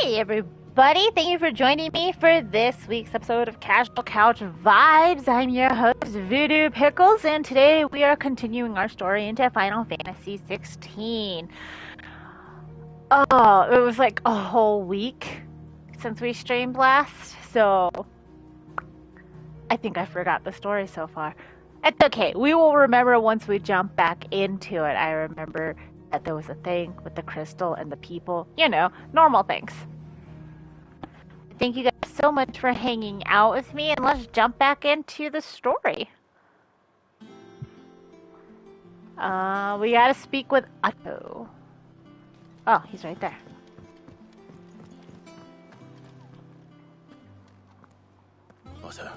Hey everybody, thank you for joining me for this week's episode of Casual Couch Vibes. I'm your host, Voodoo Pickles, and today we are continuing our story into Final Fantasy 16. Oh, it was like a whole week since we streamed last, so I think I forgot the story so far. It's okay, we will remember once we jump back into it. I remember that there was a thing with the crystal and the people, you know, normal things. Thank you guys so much for hanging out with me, and let's jump back into the story. We gotta speak with Otto. Oh, he's right there. Otto,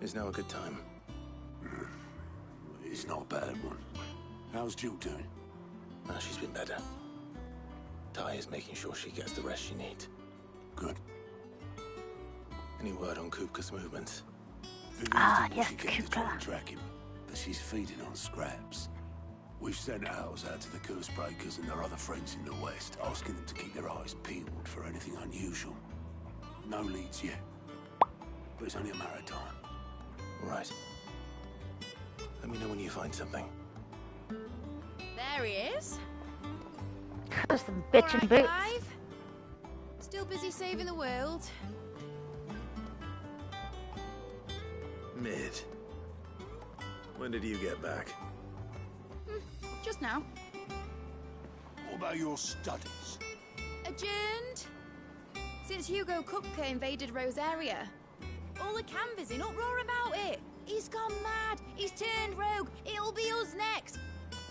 is now a good time? It's not a bad one. How's Jill doing? She's been better. Ty is making sure she gets the rest she needs. Good. Any word on Kupka's movements? Yes, she get to try Kupka. and track him, but she's feeding on scraps. We've sent ours out to the curse breakers and their other friends in the west, asking them to keep their eyes peeled for anything unusual. No leads yet, but it's only a matter of time. Right. Let me know when you find something. There he is. There's some bitchin' All right, boots. Clive. Still busy saving the world. Mid. When did you get back? Just now. What about your studies? Adjourned. Since Hugo Kupka invaded Rosaria. All the canvas in uproar about it. He's gone mad. He's turned rogue. It'll be us next.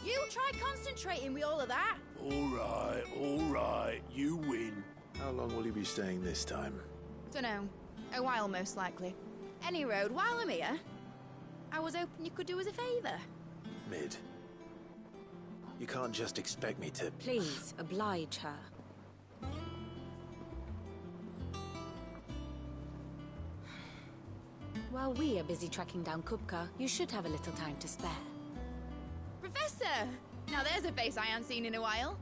You try concentrating with all of that. All right, you win. How long will you be staying this time? Dunno. A while, most likely. Any road, while I'm here, I was hoping you could do us a favour. Mid. You can't just expect me to... Please, oblige her. While we are busy tracking down Kupka, you should have a little time to spare. Professor! Now there's a face I haven't seen in a while.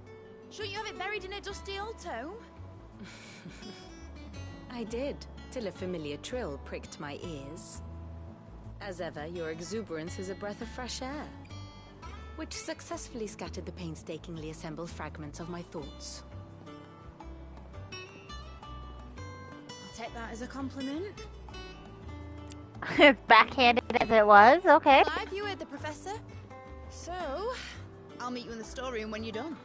Shouldn't you have it buried in a dusty old tome? I did, till a familiar trill pricked my ears. As ever, your exuberance is a breath of fresh air, which successfully scattered the painstakingly assembled fragments of my thoughts. I'll take that as a compliment. As backhanded as it was, okay. Clive, you heard the professor. So, I'll meet you in the storeroom when you're done.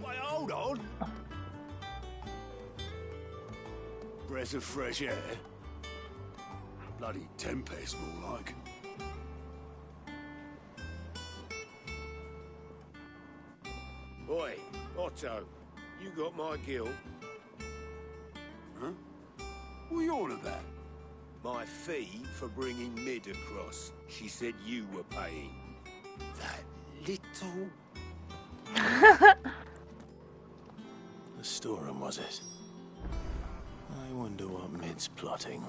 Wait, hold on. Breath of fresh air. Bloody tempest, more like. Oi, Otto, you got my gill. Huh? What are you on about? My fee for bringing Mid across. She said you were paying. That little... The storeroom, was it? I wonder what Mid's plotting.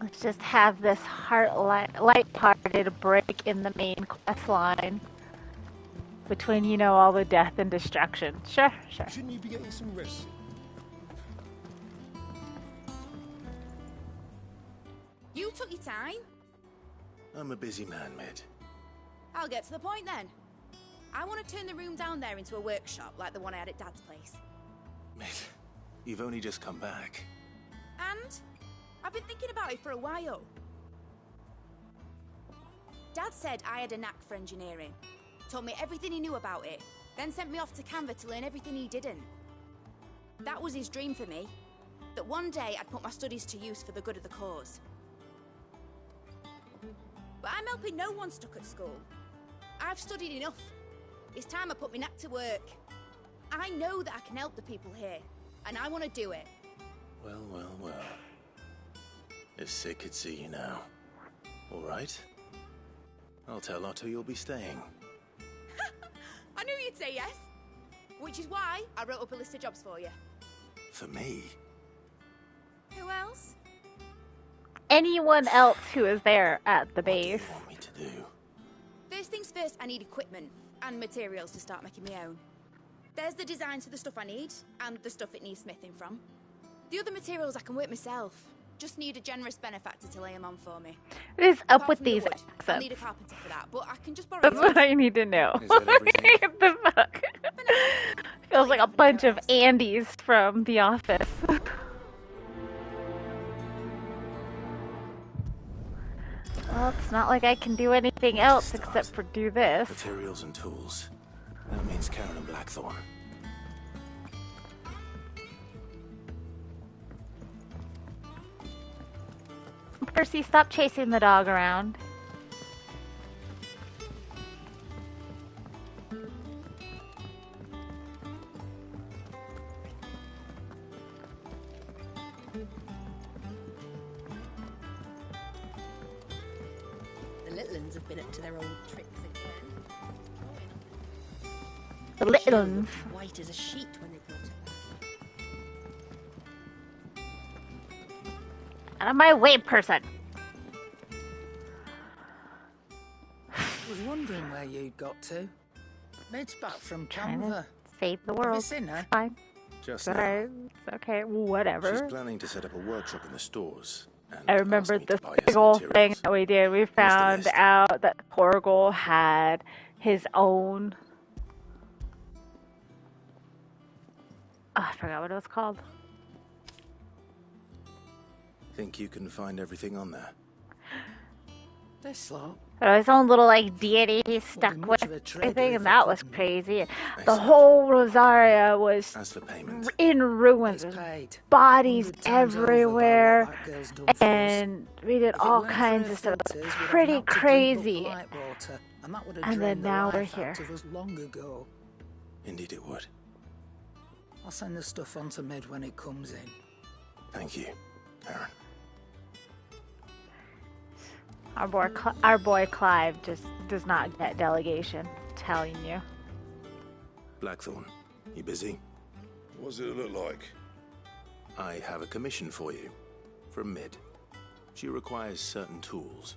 Let's just have this light-hearted break in the main quest line. Between, you know, all the death and destruction. Sure. Shouldn't you be getting some rest? You took your time. I'm a busy man, Mid. I'll get to the point then. I want to turn the room down there into a workshop like the one I had at Dad's place. Mid, you've only just come back. And I've been thinking about it for a while. Dad said I had a knack for engineering. Told me everything he knew about it, then sent me off to Canva to learn everything he didn't. That was his dream for me. That one day I'd put my studies to use for the good of the cause. But I'm helping no one stuck at school. I've studied enough. It's time I put my knack to work. I know that I can help the people here, and I want to do it. Well. If Sid could see you now. All right. I'll tell Otto you'll be staying. I knew you'd say yes. Which is why I wrote up a list of jobs for you. For me? Who else? Anyone else who is there at the What do you base. want me to do? First things first, I need equipment and materials to start making my own. There's the designs for the stuff I need, and the stuff it needs smithing from. The other materials I can work myself. Just need a generous benefactor to lay them on for me. What is up Apart with from the these wood, I'll accents? need a carpenter for that, but I can just borrow That's yours. what I need to know. Is that everything? What the fuck? Feels like a bunch of Andys from The Office. Well, it's not like I can do anything else except for do this. Materials and tools. That means Karen and Blackthorn. Percy, stop chasing the dog around. The little ones have been up to their old tricks again. The little ones. White as a sheet when they brought it back. Out of my way, person. I was wondering where you'd got to. Mid's back from Trying to Canva. save the Have you world. seen her? Fine. Just Okay. now. Okay, She's whatever. planning to set up a workshop in the stores. And I asked remember me to this buy her big some old thing materials. that we did. We found list. out that Porgal had his own. Oh, I forgot what it was called. Think you can find everything on there? This lot. His own little like deity he stuck much with of a trader everything, if and he that was couldn't. crazy. The Excellent. whole Rosaria was As for payment, in ruins. It's There's paid. bodies 100 times over by everywhere, what that girl's done for us. and we did If it all weren't for kinds her of stuff. filters, we'd have Pretty not to drink but crazy. light water, and that would have And then drained the now we're life here. out of us long ago. indeed it would. I'll send the stuff on to Mid when it comes in. Thank you, Karen. Our boy Clive just does not get delegation. I'm telling you. Blackthorn, you busy? What's it look like? I have a commission for you. From Mid. She requires certain tools.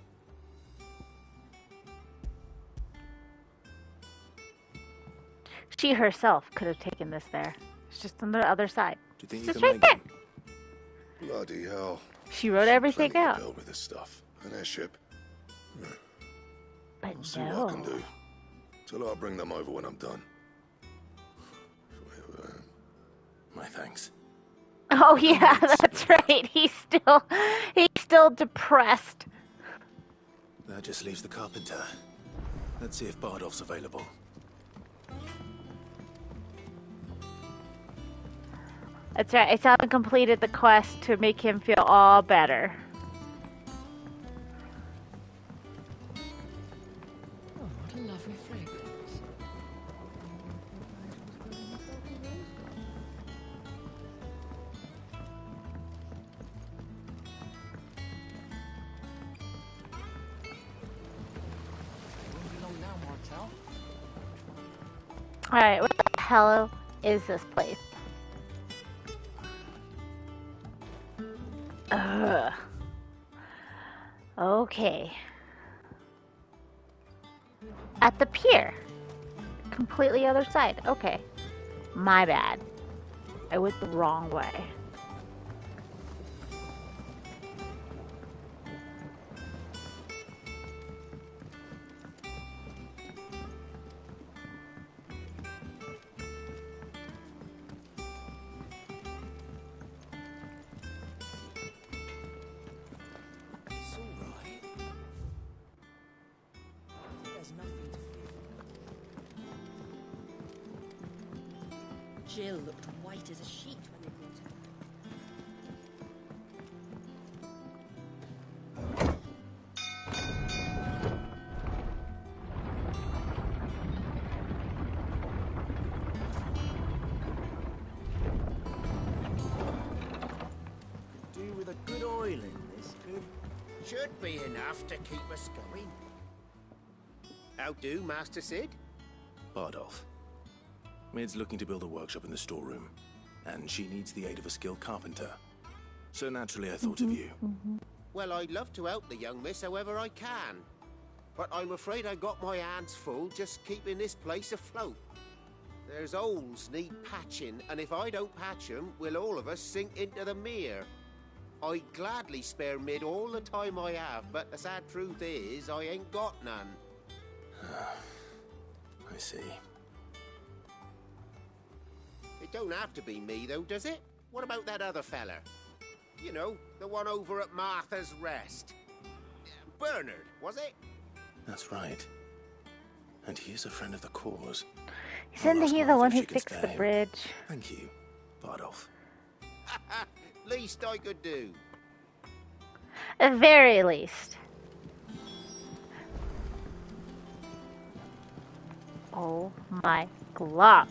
She herself could have taken this there. It's just on the other side. Do you think It's you just can right make there. them? Bloody hell. She wrote everything Plenty to out. build with this stuff. An airship. But I'll see what I can no. do. Till I bring them over when I'm done. My thanks. Oh yeah, that's right. He's still depressed. That just leaves the carpenter. Let's see if Bardolph's available. That's right. I still haven't completed the quest to make him feel all better. Oh, what a lovely fragrance. Alright, what the hell is this place? Ugh. Okay. At the pier. Completely other side. Okay. My bad. I went the wrong way. It's all right. There's nothing to fear. Jill looked white as a sheet when they brought her back. Do with a good oil in this, good. Should be enough to keep us going. How do, Master Sid? Bardolph. Mid's looking to build a workshop in the storeroom, and she needs the aid of a skilled carpenter. So naturally I thought of you. Well, I'd love to help the young miss however I can. But I'm afraid I got my hands full just keeping this place afloat. There's holes need patching, and if I don't patch 'em, we'll all of us sink into the mere. I'd gladly spare Mid all the time I have, but the sad truth is, I ain't got none. I see. It don't have to be me, though, does it? What about that other fella? You know, the one over at Martha's Rest. Bernard, was it? That's right. And he is a friend of the cause. Isn't he the one who fixed the bridge? Thank you, Bardolph. Least I could do. At very least. Oh my god.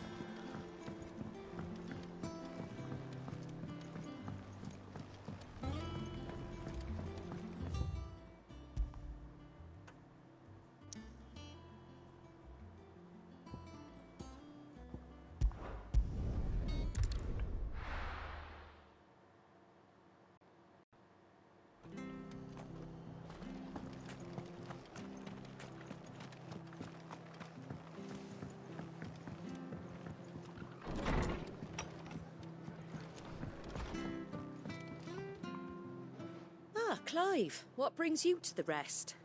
Clive, what brings you to the Rest?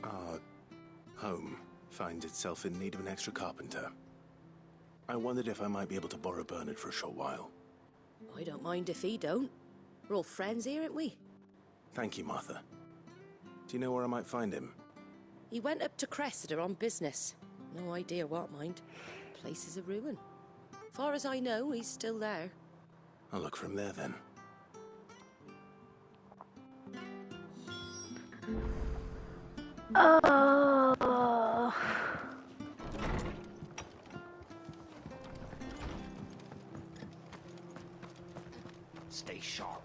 Our home finds itself in need of an extra carpenter. I wondered if I might be able to borrow Bernard for a short while. I don't mind if he don't. We're all friends here, ain't we? Thank you, Martha. Do you know where I might find him? He went up to Cressida on business. No idea what, mind. Place is a ruin. Far as I know, he's still there. I'll look for him there, then. Oh. Stay sharp.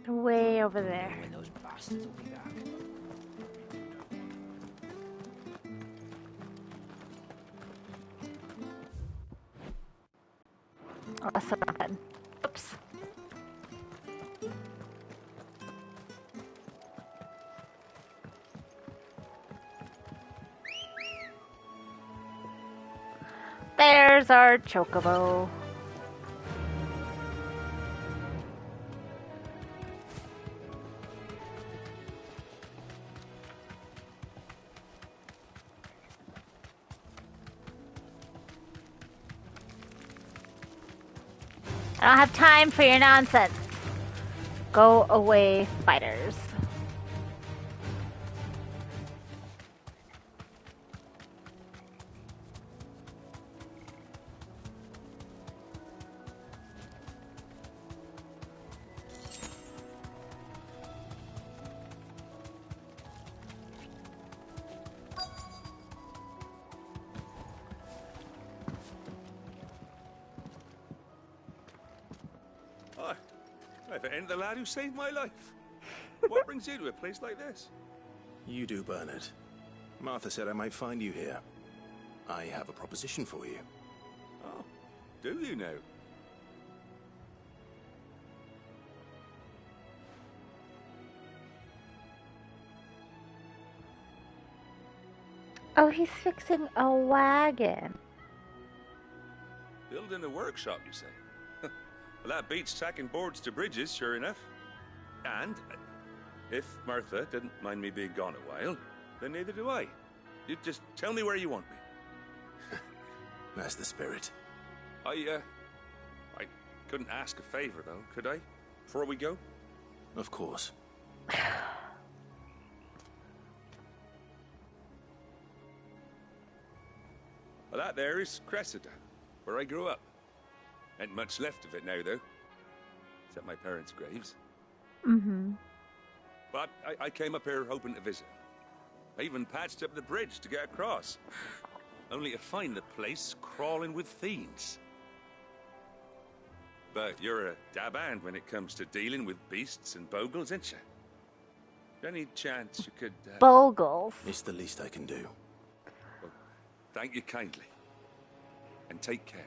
Way over there. When those bastards will be back. Oh, that's not bad. Oops. There's our chocobo. I don't have time for your nonsense. Go away, fighters. If it ain't the lad who saved my life. What brings you to a place like this? You do, Bernard. Martha said I might find you here. I have a proposition for you. Oh, do you now? Oh, he's fixing a wagon. Building a workshop, you say? Well, that beats tacking boards to bridges, sure enough. And if Martha didn't mind me being gone a while, then neither do I. You just tell me where you want me. That's the spirit. I couldn't ask a favor, though, could I? Before we go? Of course. Well, that there is Cressida, where I grew up. Ain't much left of it now, though. Except my parents' graves. Mm-hmm. But I came up here hoping to visit. I even patched up the bridge to get across. Only to find the place crawling with fiends. But you're a dab hand when it comes to dealing with beasts and bogles, ain't you? Any chance you could... Bogles? It's the least I can do. Well, thank you kindly. And take care.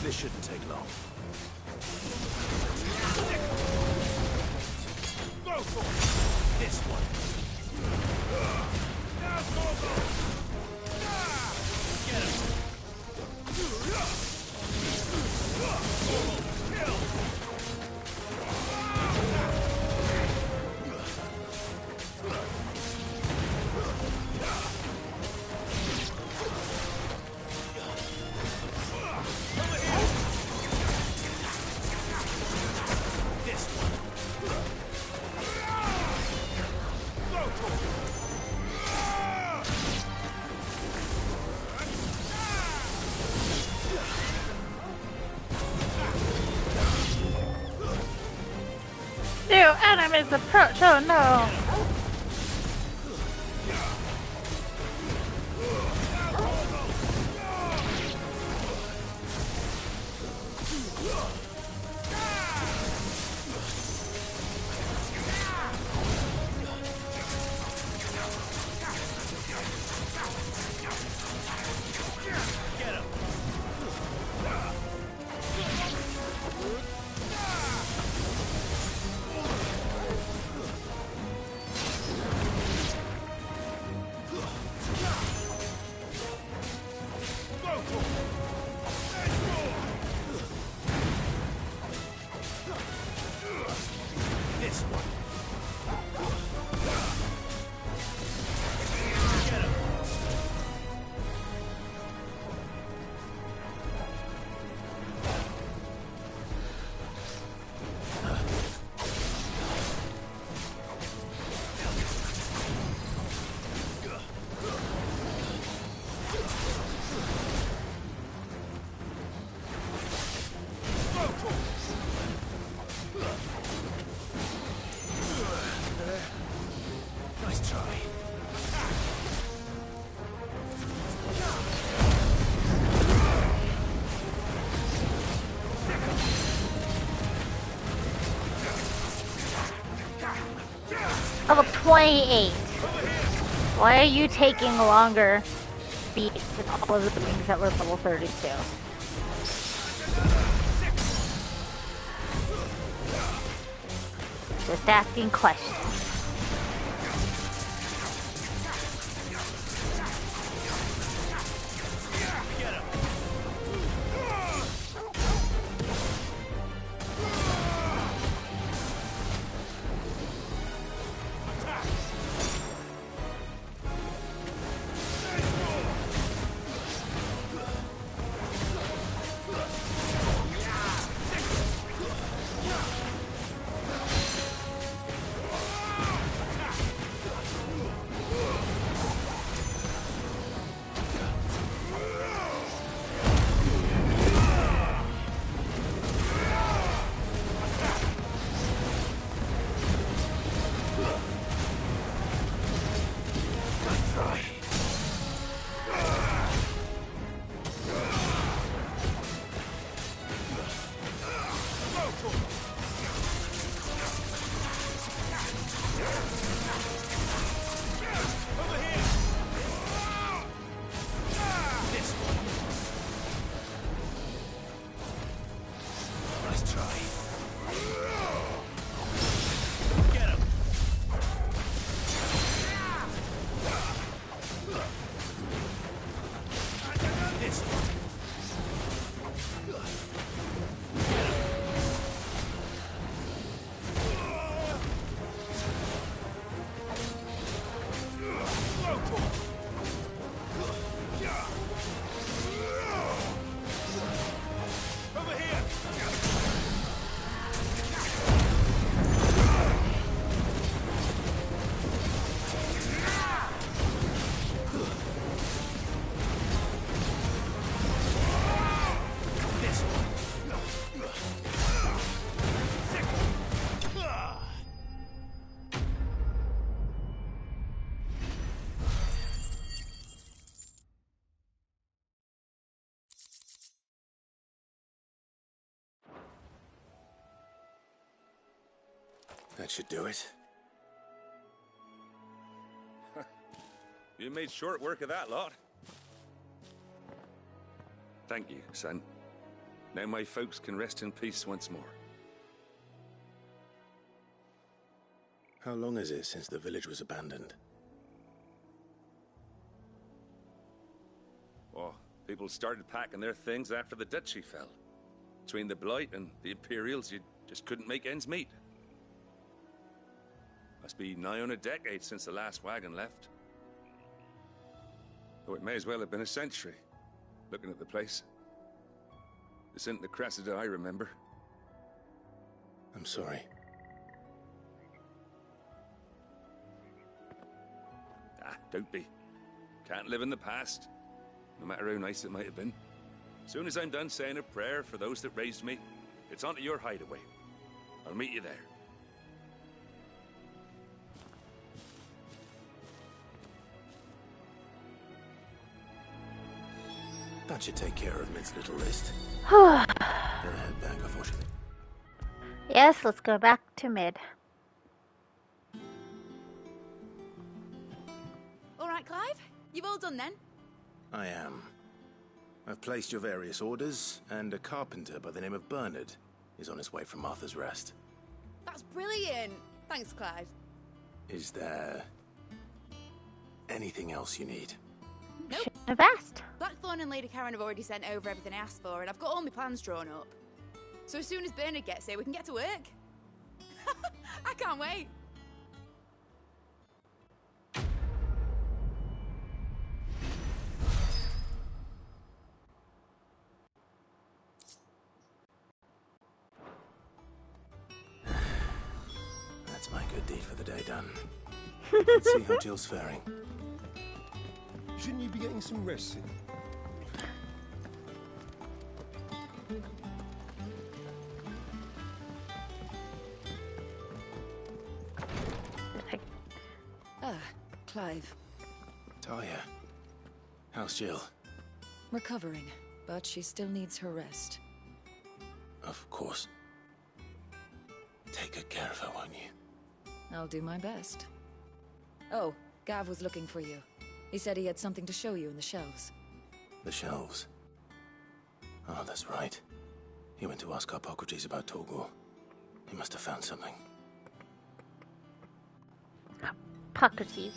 This shouldn't take long. Go for it! This one. Now go, go! Get him! New enemies approach! Oh no! Nice try. Level 28. Why are you taking longer beats than all of the things that were level 32? Just asking questions. That should do it. You made short work of that lot. Thank you, son. Now my folks can rest in peace once more. How long is it since the village was abandoned? Oh, people started packing their things after the duchy fell. Between the Blight and the Imperials, you just couldn't make ends meet. Must be nigh on a decade since the last wagon left. Though it may as well have been a century, looking at the place. This isn't the Cressida I remember. I'm sorry. Ah, don't be. Can't live in the past, no matter how nice it might have been. Soon as I'm done saying a prayer for those that raised me, it's on to your hideaway. I'll meet you there. That should take care of Mid's little list. Better head back before she... Yes, let's go back to Mid. All right, Clive? You've all done then? I am. I've placed your various orders, and a carpenter by the name of Bernard is on his way from Martha's Rest. That's brilliant. Thanks, Clive. Is there... anything else you need? Nope. Shouldn't have asked. Blackthorn and Lady Karen have already sent over everything I asked for, and I've got all my plans drawn up. So as soon as Bernard gets here, we can get to work. I can't wait. That's my good deed for the day done. Let's see how Jill's faring. Shouldn't you be getting some rest soon? Ah, Clive. Talia, how's Jill? Recovering, but she still needs her rest. Of course. Take good care of her, won't you? I'll do my best. Oh, Gav was looking for you. He said he had something to show you in the shelves. The shelves. Oh, that's right. He went to ask Hippocrates about Torgor. He must have found something. Hippocrates.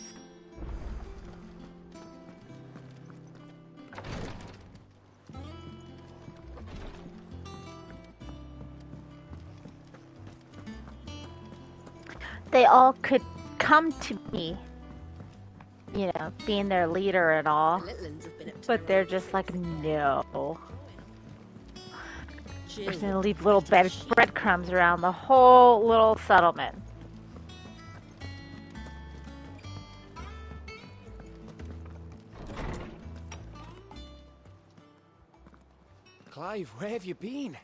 They all could come to me, you know, being their leader and all, but they're just like, no. We're just gonna leave little breadcrumbs around the whole little settlement. Clive, where have you been?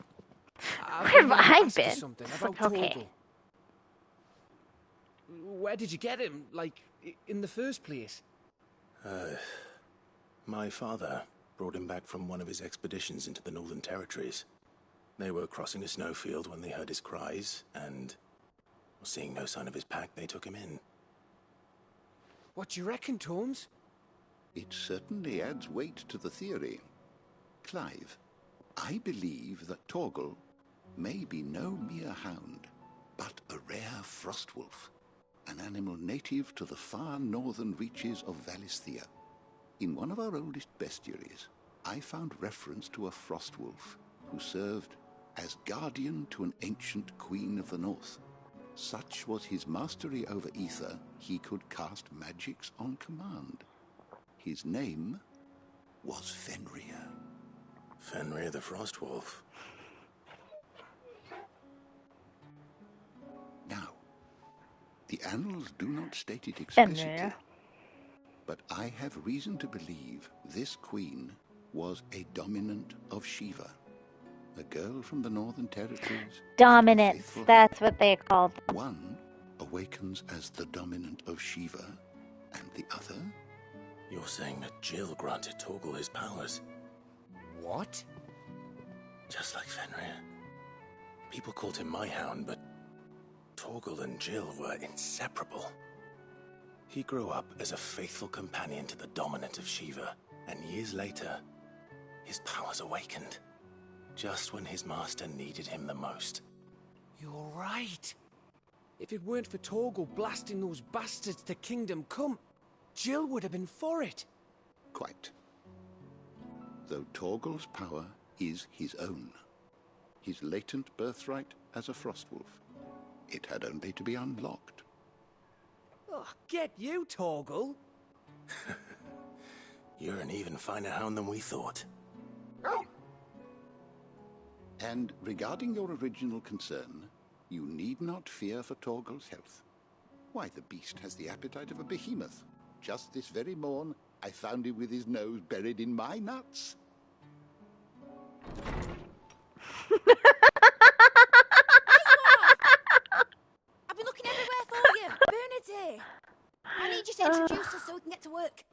Where have I been? Something about Okay. Torgal. Where did you get him? Like, in the first place? My father brought him back from one of his expeditions into the Northern Territories. They were crossing a snowfield when they heard his cries, and seeing no sign of his pack, they took him in. What do you reckon, Tomes? It certainly adds weight to the theory. Clive, I believe that Torgal may be no mere hound, but a rare frostwolf, an animal native to the far northern reaches of Valisthea. In one of our oldest bestiaries, I found reference to a frostwolf who served as guardian to an ancient queen of the north. Such was his mastery over ether, he could cast magics on command. His name was Fenrir. Fenrir the Frostwolf. Now, the annals do not state it explicitly, Fenrir. but I have reason to believe this queen was a dominant of Shiva, a girl from the Northern Territories. Dominance, faithful. that's what they called them. One awakens as the dominant of Shiva, and the other... You're saying that Jill granted Torgal his powers? What? Just like Fenrir. People called him my hound, but Torgal and Jill were inseparable. He grew up as a faithful companion to the dominant of Shiva, and years later, his powers awakened. just when his master needed him the most. You're right. If it weren't for Torgal blasting those bastards to Kingdom Come, Jill would have been for it. Quite. Though Torgal's power is his own, his latent birthright as a Frostwolf, it had only to be unlocked. Oh, get you, Torgal. You're an even finer hound than we thought. And regarding your original concern, you need not fear for Torgal's health. Why, the beast has the appetite of a behemoth. Just this very morn, I found him with his nose buried in my nuts. I've been looking everywhere for you. Bernadette, I need you to introduce us so we can get to work.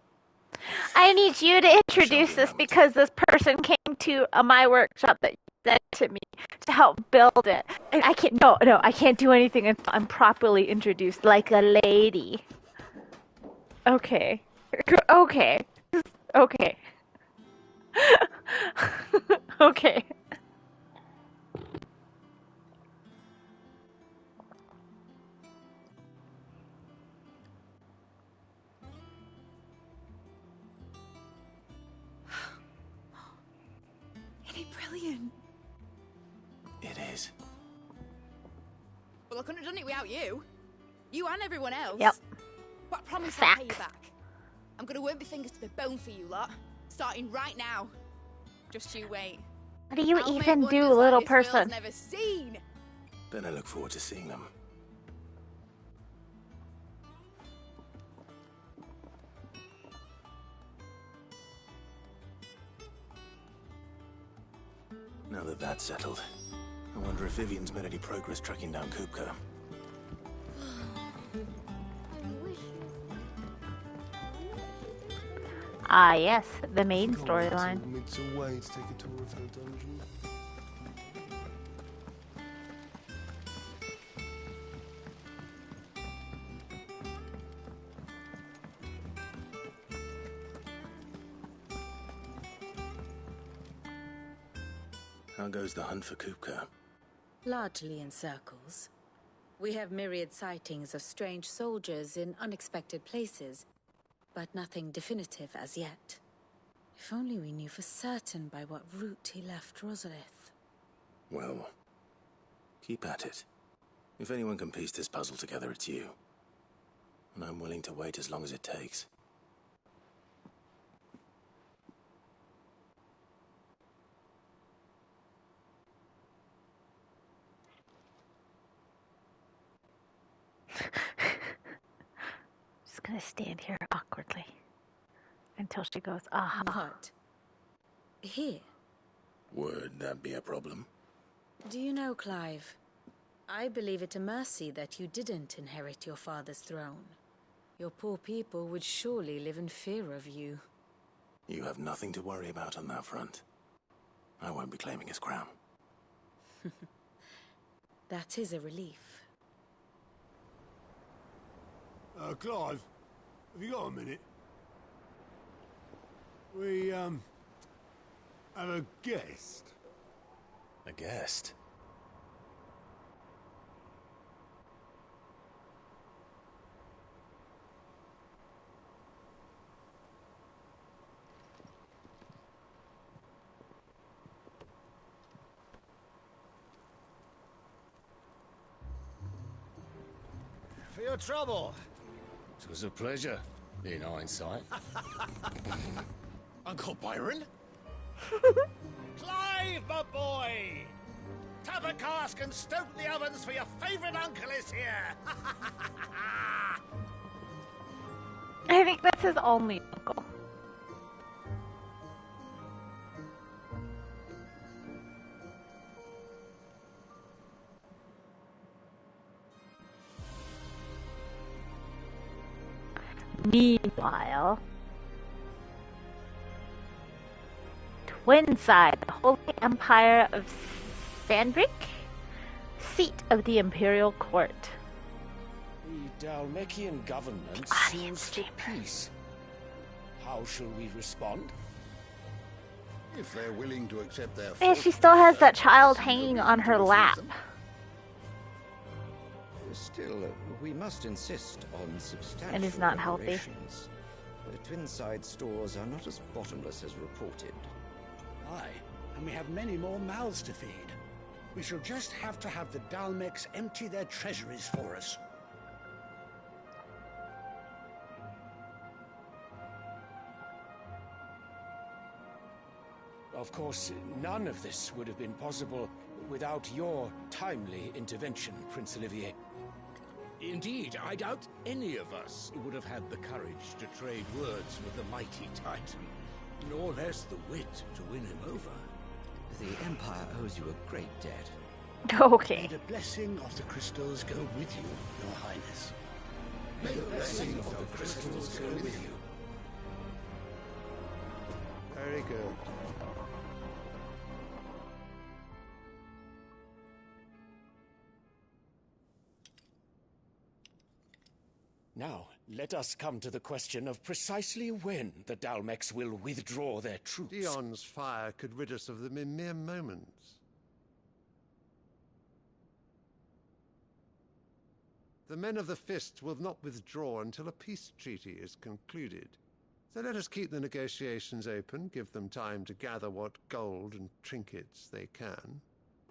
I need you to introduce this because this person came to my workshop that you sent to me to help build it. And I can't, no, I can't do anything until I'm properly introduced like a lady. Okay. Okay. Okay. Okay. Isn't it brilliant? It is. Well, I couldn't have done it without you. You and everyone else. Yep. But I promise I'll pay you back. I'm gonna work my fingers to the bone for you lot, starting right now. Just you wait. What do you I'll even make do, wonders little like this world's person? never seen. Then I look forward to seeing them. Now that that's settled, I wonder if Vivian's made any progress tracking down Kupka. Ah, yes, the main storyline. Away to take a tour of her dungeon. How goes the hunt for Kupka? Largely in circles. We have myriad sightings of strange soldiers in unexpected places, but nothing definitive as yet. If only we knew for certain by what route he left Rosalith. Well, keep at it. If anyone can piece this puzzle together, it's you. And I'm willing to wait as long as it takes. Just gonna stand here awkwardly until she goes, aha. What? Here? Would that be a problem? Do you know, Clive? I believe it a mercy that you didn't inherit your father's throne. Your poor people would surely live in fear of you. You have nothing to worry about on that front. I won't be claiming his crown. That is a relief. Clive, have you got a minute? We, have a guest. A guest? For your trouble. It was a pleasure, in hindsight. Uncle Byron? Clive, my boy! Tap a cask and stoke the ovens for your favourite uncle is here! I think that's his only uncle. Meanwhile, Twinside, the Holy Empire of Sandrick, seat of the Imperial Court. The Dalmekian government seems for peace. How shall we respond? If they're willing to accept their And fate, she still has that child there's no hanging reason on to her refuse lap. them. Still, we must insist on substantial And is not healthy. reparations. Twinside stores are not as bottomless as reported. Aye, and we have many more mouths to feed. We shall just have to have the Dalmex empty their treasuries for us. Of course, none of this would have been possible without your timely intervention, Prince Olivier. Indeed, I doubt any of us would have had the courage to trade words with the mighty Titan, nor less the wit to win him over. The Empire owes you a great debt. Okay. May the blessing of the crystals go with you, Your Highness. May the blessing of the crystals go with you. Very good. Now, let us come to the question of precisely when the Dalmex will withdraw their troops. Dion's fire could rid us of them in mere moments. The men of the Fist will not withdraw until a peace treaty is concluded. So let us keep the negotiations open, give them time to gather what gold and trinkets they can,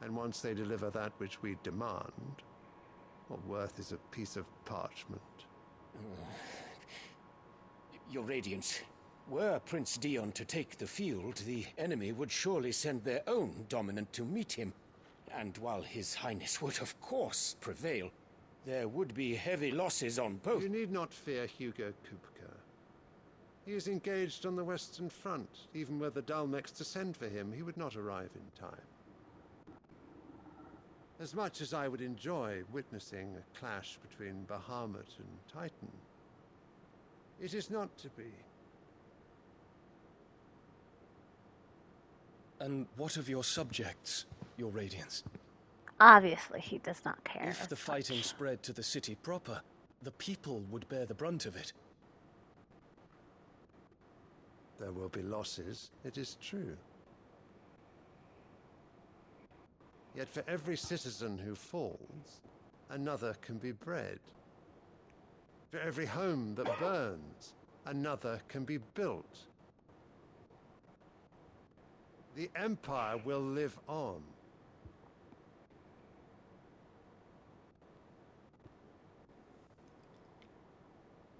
and once they deliver that which we demand, what worth is a piece of parchment? Your Radiance, were Prince Dion to take the field, the enemy would surely send their own dominant to meet him. And while His Highness would of course prevail, there would be heavy losses on both. You need not fear Hugo Kupka. He is engaged on the Western Front. Even were the Dalmex to send for him, he would not arrive in time. As much as I would enjoy witnessing a clash between Bahamut and Titan, it is not to be. And what of your subjects, Your Radiance? Obviously, he does not care. If the fighting spread to the city proper, the people would bear the brunt of it. There will be losses, it is true. Yet for every citizen who falls, another can be bred. For every home that burns, another can be built. The Empire will live on.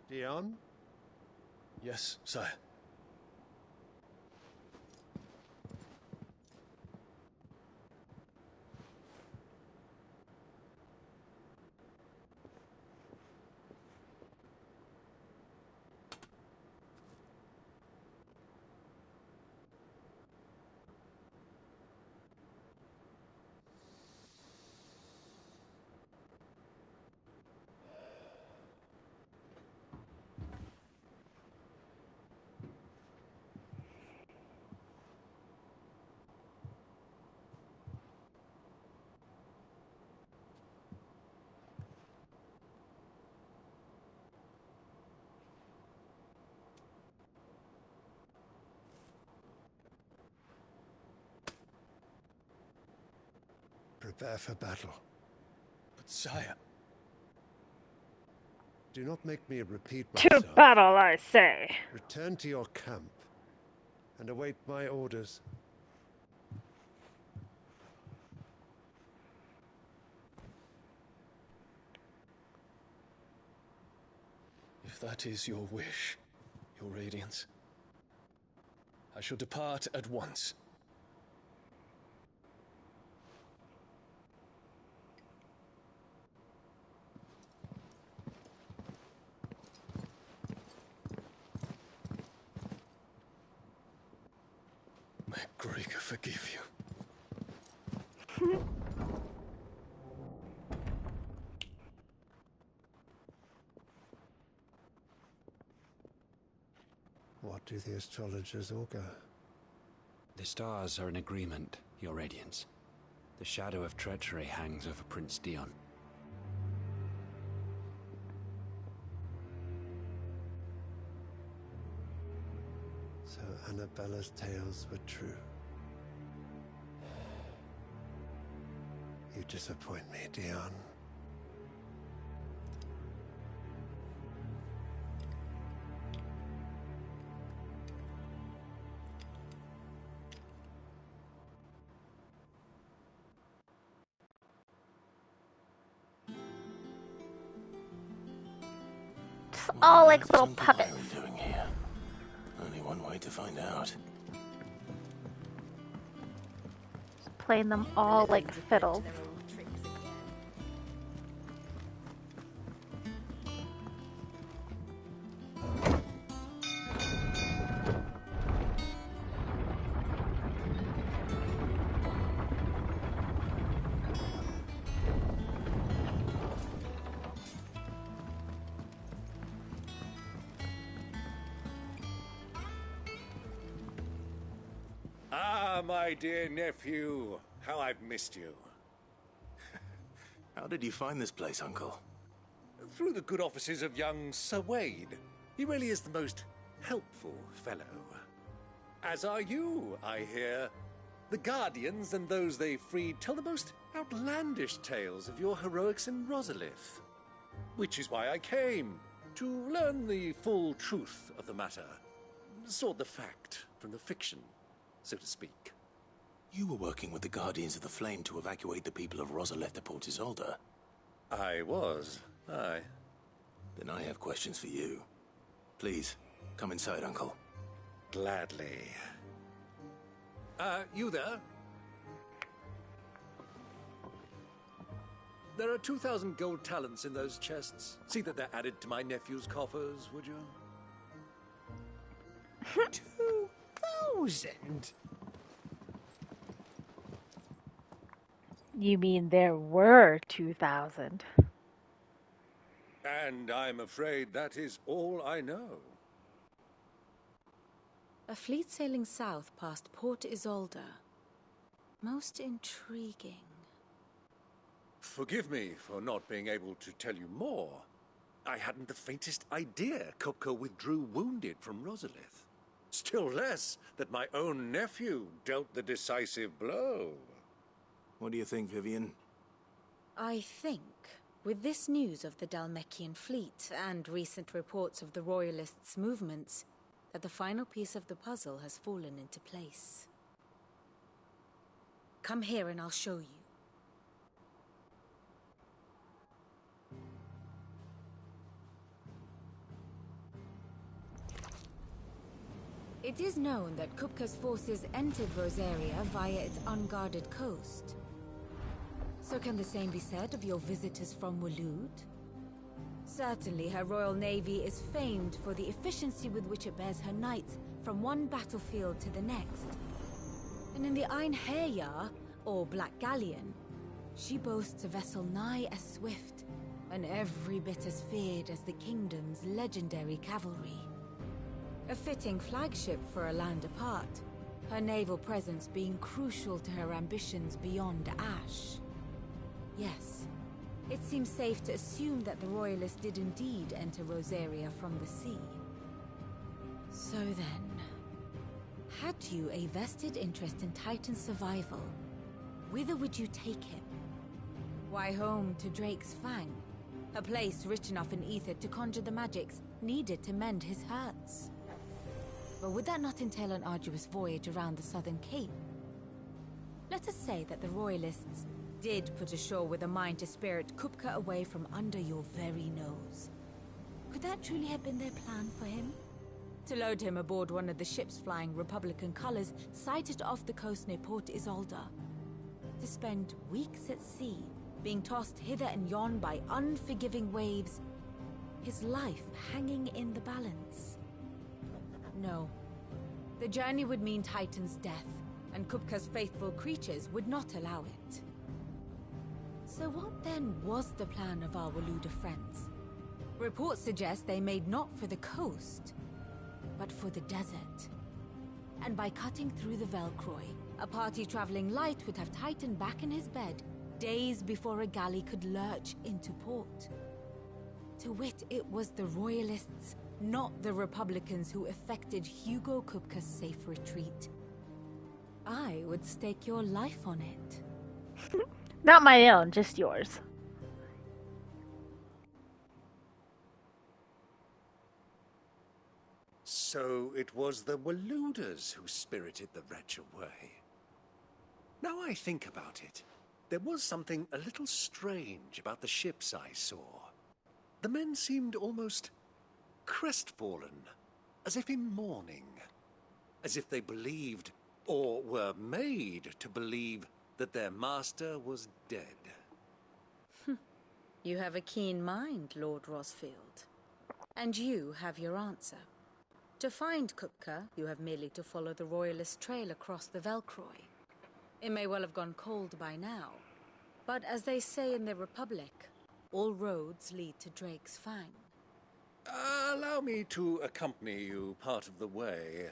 Dion? Yes, sire. Prepare for battle. But sire... Do not make me repeat To myself. battle, I say. Return to your camp and await my orders. If that is your wish, Your Radiance, I shall depart at once. May Gregor forgive you. What do the astrologers augur? The stars are in agreement, Your Radiance. The shadow of treachery hangs over Prince Dion. So Annabella's tales were true. You disappoint me, Dion. Just all like What's little Uncle puppets. Byron doing here? Only one way to find out. Playing them all like fiddles. Ah, my dear nephew. How I've missed you. How did you find this place, Uncle? Through the good offices of young Sir Wade. He really is the most helpful fellow. As are you, I hear. The Guardians and those they freed tell the most outlandish tales of your heroics in Rosalith. Which is why I came, to learn the full truth of the matter. Sort the fact from the fiction, so to speak. You were working with the Guardians of the Flame to evacuate the people of Rosalith to Port Isolde. I was, aye. Then I have questions for you. Please, come inside, Uncle. Gladly. You there? There are 2,000 gold talents in those chests. See that they're added to my nephew's coffers, would you? 2,000? You mean there were 2,000? And I'm afraid that is all I know. A fleet sailing south past Port Isolde. Most intriguing. Forgive me for not being able to tell you more. I hadn't the faintest idea Kupka withdrew wounded from Rosalith. Still less that my own nephew dealt the decisive blow. What do you think, Vivian? I think, with this news of the Dalmekian fleet and recent reports of the Royalists' movements, that the final piece of the puzzle has fallen into place. Come here and I'll show you. It is known that Kupka's forces entered Rosaria via its unguarded coast. So can the same be said of your visitors from Waloed? Certainly her Royal Navy is famed for the efficiency with which it bears her knights from one battlefield to the next. And in the Einherjar, or Black Galleon, she boasts a vessel nigh as swift and every bit as feared as the kingdom's legendary cavalry. A fitting flagship for a land apart, her naval presence being crucial to her ambitions beyond Ash. Yes, it seems safe to assume that the Royalists did indeed enter Rosaria from the sea. So then, had you a vested interest in Titan's survival, whither would you take him? Why, home to Drake's Fang, a place rich enough in ether to conjure the magics needed to mend his hurts. But would that not entail an arduous voyage around the southern cape? Let us say that the Royalists did put ashore with a mind to spirit Kupka away from under your very nose. Could that truly have been their plan for him? To load him aboard one of the ships flying Republican colors sighted off the coast near Port Isolde. To spend weeks at sea, being tossed hither and yon by unforgiving waves, his life hanging in the balance. No. The journey would mean Titan's death, and Kupka's faithful creatures would not allow it. So what then was the plan of our Waluda friends? Reports suggest they made not for the coast, but for the desert. And by cutting through the Velcroy, a party traveling light would have Titan back in his bed days before a galley could lurch into port. To wit, it was the Royalists, not the Republicans, who effected Hugo Kupka's safe retreat. I would stake your life on it. Not my own, just yours. So it was the Waluders who spirited the wretch away. Now I think about it, there was something a little strange about the ships I saw. The men seemed almost crestfallen, as if in mourning, as if they believed, or were made to believe, that their master was dead. You have a keen mind, Lord Rosfield. And you have your answer. To find Kupka, you have merely to follow the Royalist trail across the Velcroy. It may well have gone cold by now, but as they say in the Republic, all roads lead to Drake's Fang. Allow me to accompany you part of the way.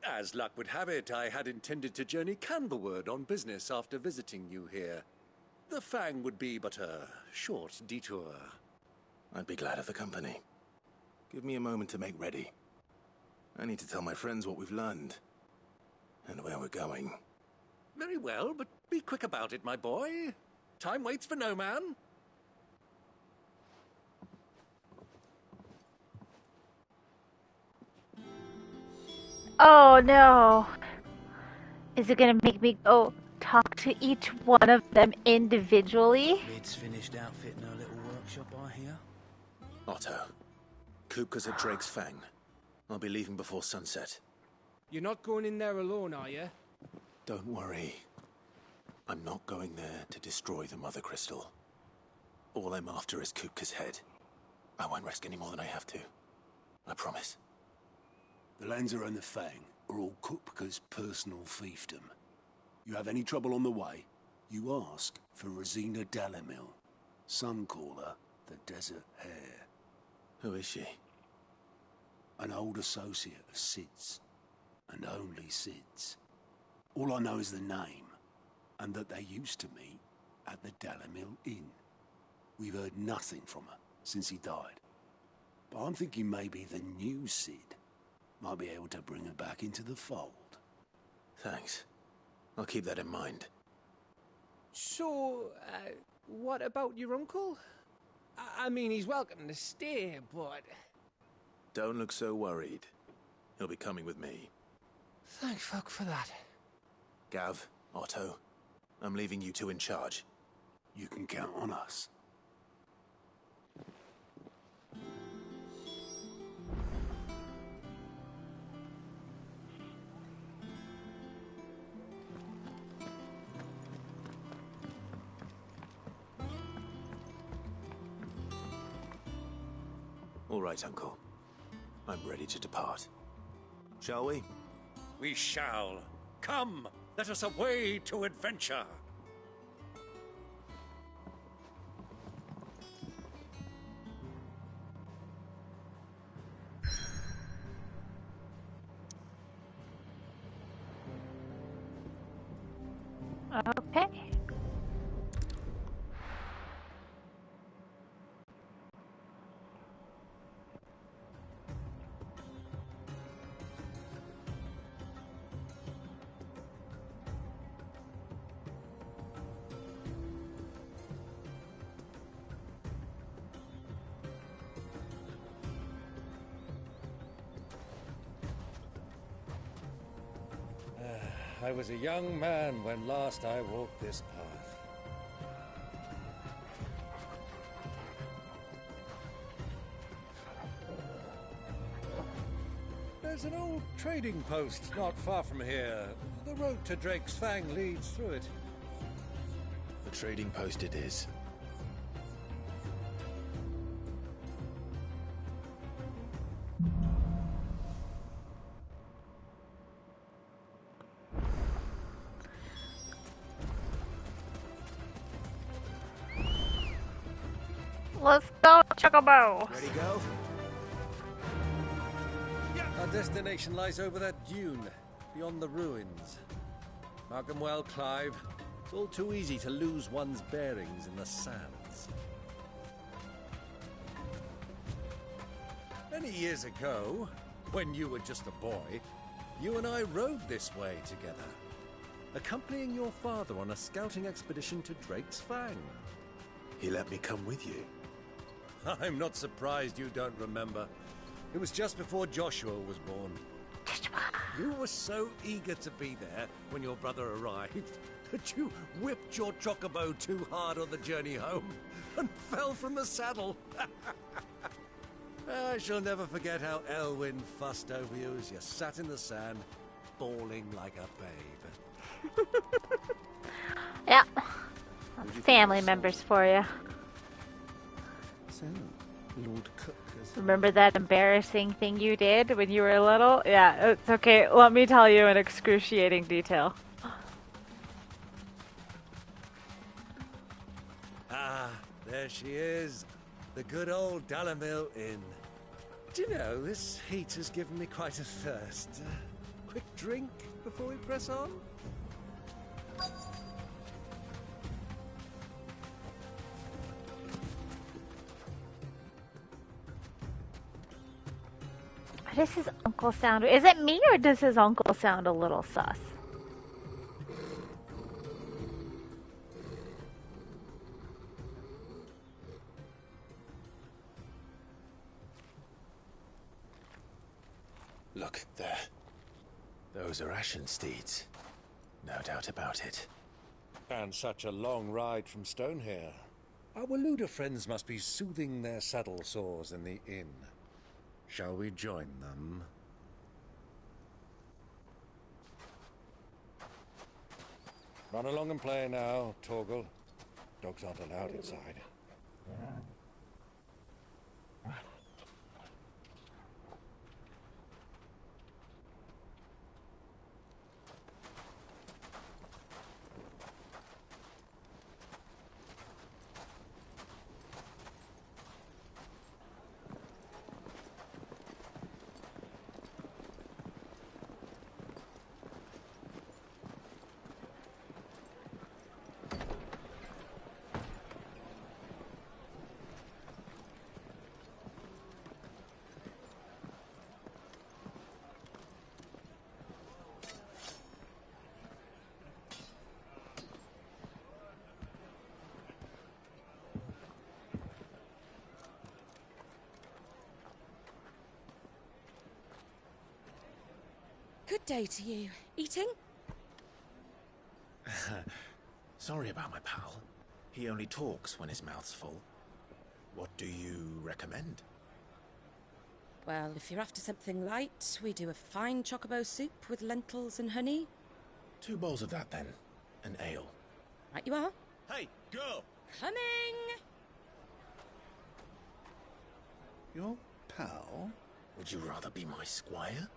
As luck would have it, I had intended to journey Canberward on business after visiting you here. The Fang would be but a short detour. I'd be glad of the company. Give me a moment to make ready. I need to tell my friends what we've learned. And where we're going. Very well, but be quick about it, my boy. Time waits for no man. Oh no. Is it gonna make me go talk to each one of them individually? Mid's finished outfitting her little workshop, I hear. Otto, Kupka's at Drake's Fang. I'll be leaving before sunset. You're not going in there alone, are you? Don't worry. I'm not going there to destroy the Mother Crystal. All I'm after is Kupka's head. I won't risk any more than I have to. I promise. The Lancer and the Fang are all Kupka's personal fiefdom. You have any trouble on the way, you ask for Rosina Dalamil. Some call her the Desert Hare. Who is she? An old associate of Sid's, and only Sid's. All I know is the name, and that they used to meet at the Dalamil Inn. We've heard nothing from her since he died. But I'm thinking maybe the new Sid might be able to bring her back into the fold. Thanks. I'll keep that in mind. So, what about your uncle? I mean, he's welcome to stay, but... Don't look so worried. He'll be coming with me. Thank fuck for that. Gav, Otto, I'm leaving you two in charge. You can count on us. All right, Uncle. I'm ready to depart. Shall we? We shall. Come, let us away to adventure. Okay. I was a young man when last I walked this path. There's an old trading post not far from here. The road to Drake's Fang leads through it. The trading post it is. Let's go, Chocobo! Ready, go? Our destination lies over that dune, beyond the ruins. Mark them well, Clive. It's all too easy to lose one's bearings in the sands. Many years ago, when you were just a boy, you and I rode this way together. accompanying your father on a scouting expedition to Drake's Fang. He let me come with you. I'm not surprised you don't remember. It was just before Joshua was born. You were so eager to be there when your brother arrived that you whipped your chocobo too hard on the journey home and fell from the saddle. I shall never forget how Elwyn fussed over you as you sat in the sand, bawling like a babe. Yeah. Family members for you. So, Lord Cook has... Remember that embarrassing thing you did when you were little? Yeah, it's okay. Let me tell you in excruciating detail. Ah, there she is. The good old Dalamil Inn. Do you know, this heat has given me quite a thirst. Quick drink before we press on? Does his uncle sound... Is it me or does his uncle sound a little sus? Look, there. Those are Ashen steeds. No doubt about it. And such a long ride from Stonehair. Our Luda friends must be soothing their saddle sores in the inn. Shall we join them? Run along and play now, Torgal. Dogs aren't allowed inside. Good day to you. Eating? Sorry about my pal. He only talks when his mouth's full. What do you recommend? Well, if you're after something light, we do a fine chocobo soup with lentils and honey. 2 bowls of that, then. An ale. Right you are. Hey, girl! Coming! Your pal? Would you rather be my squire?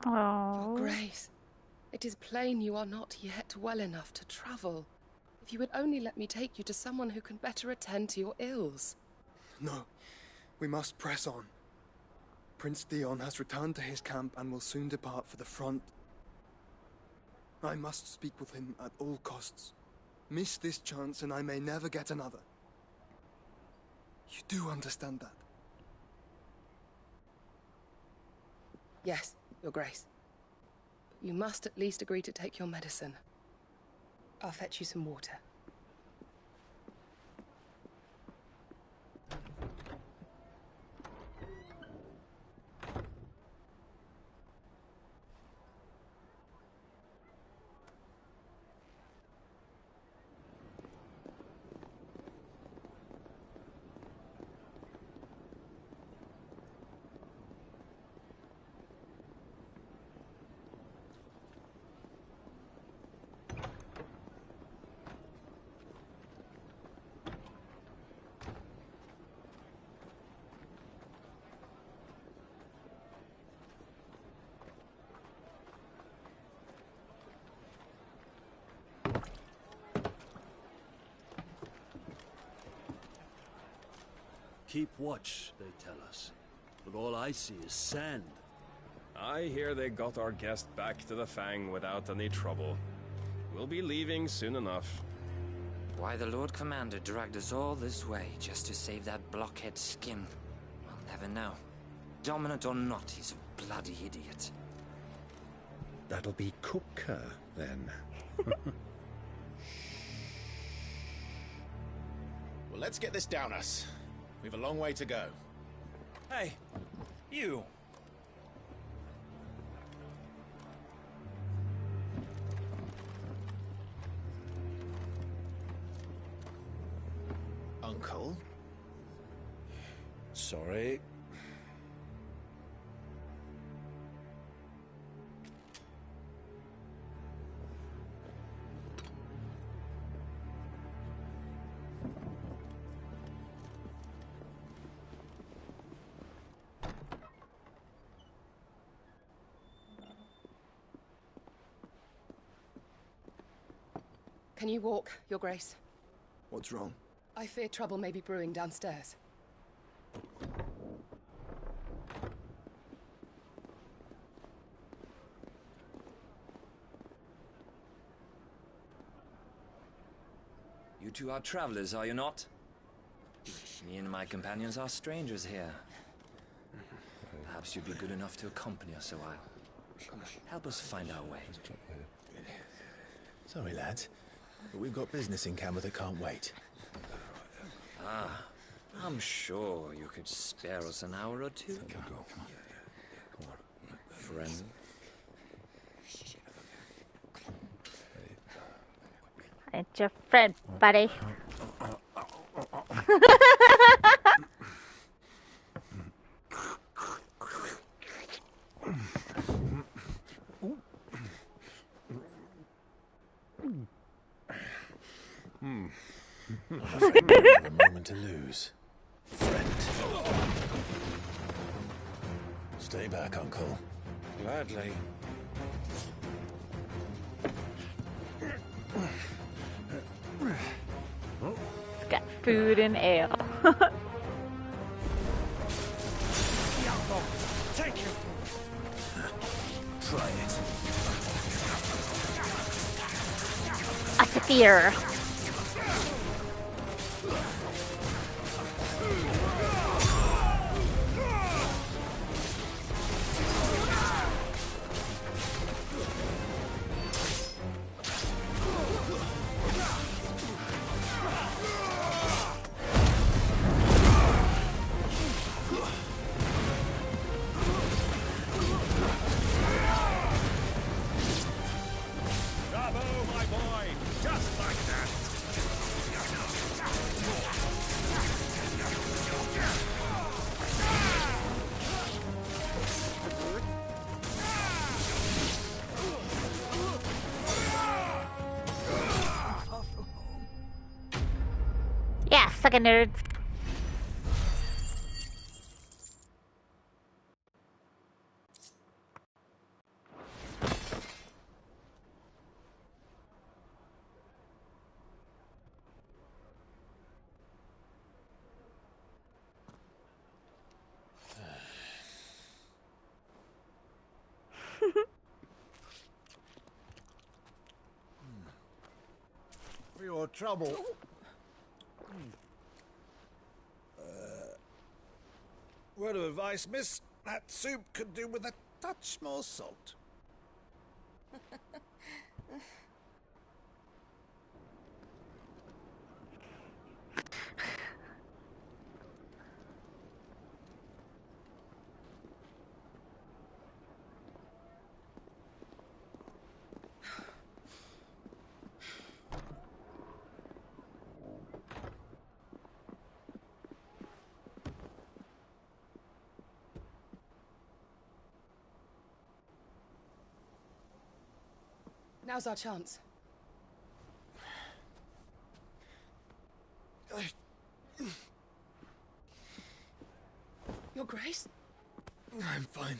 Oh. Your Grace, it is plain you are not yet well enough to travel. If you would only let me take you to someone who can better attend to your ills. No, we must press on. Prince Dion has returned to his camp and will soon depart for the front. I must speak with him at all costs. Miss this chance and I may never get another. You do understand that? Yes, Your Grace. But you must at least agree to take your medicine. I'll fetch you some water. keep watch, they tell us. But all I see is sand. I hear they got our guest back to the Fang without any trouble. We'll be leaving soon enough. Why the Lord Commander dragged us all this way just to save that blockhead skin, I'll never know. Dominant or not, he's a bloody idiot. That'll be Cooker, then. Well, let's get this down us. We've a long way to go. Hey, you. Uncle? Sorry. Can you walk, Your Grace? What's wrong? I fear trouble may be brewing downstairs. You two are travelers, are you not? Me and my companions are strangers here. Perhaps you'd be good enough to accompany us a while. Help us find our way. Sorry, lads, but we've got business in camera that can't wait. Ah, I'm sure you could spare us an hour or two. Friend. It's your friend, buddy. I'm afraid we don't have a moment to lose. Friend. Stay back, Uncle. Gladly. Got food and ale. Thank you. Try it. A fear. Yeah, suck it, nerds. For your trouble. Word of advice, miss. That soup could do with a touch more salt. Now's our chance. Your Grace? I'm fine.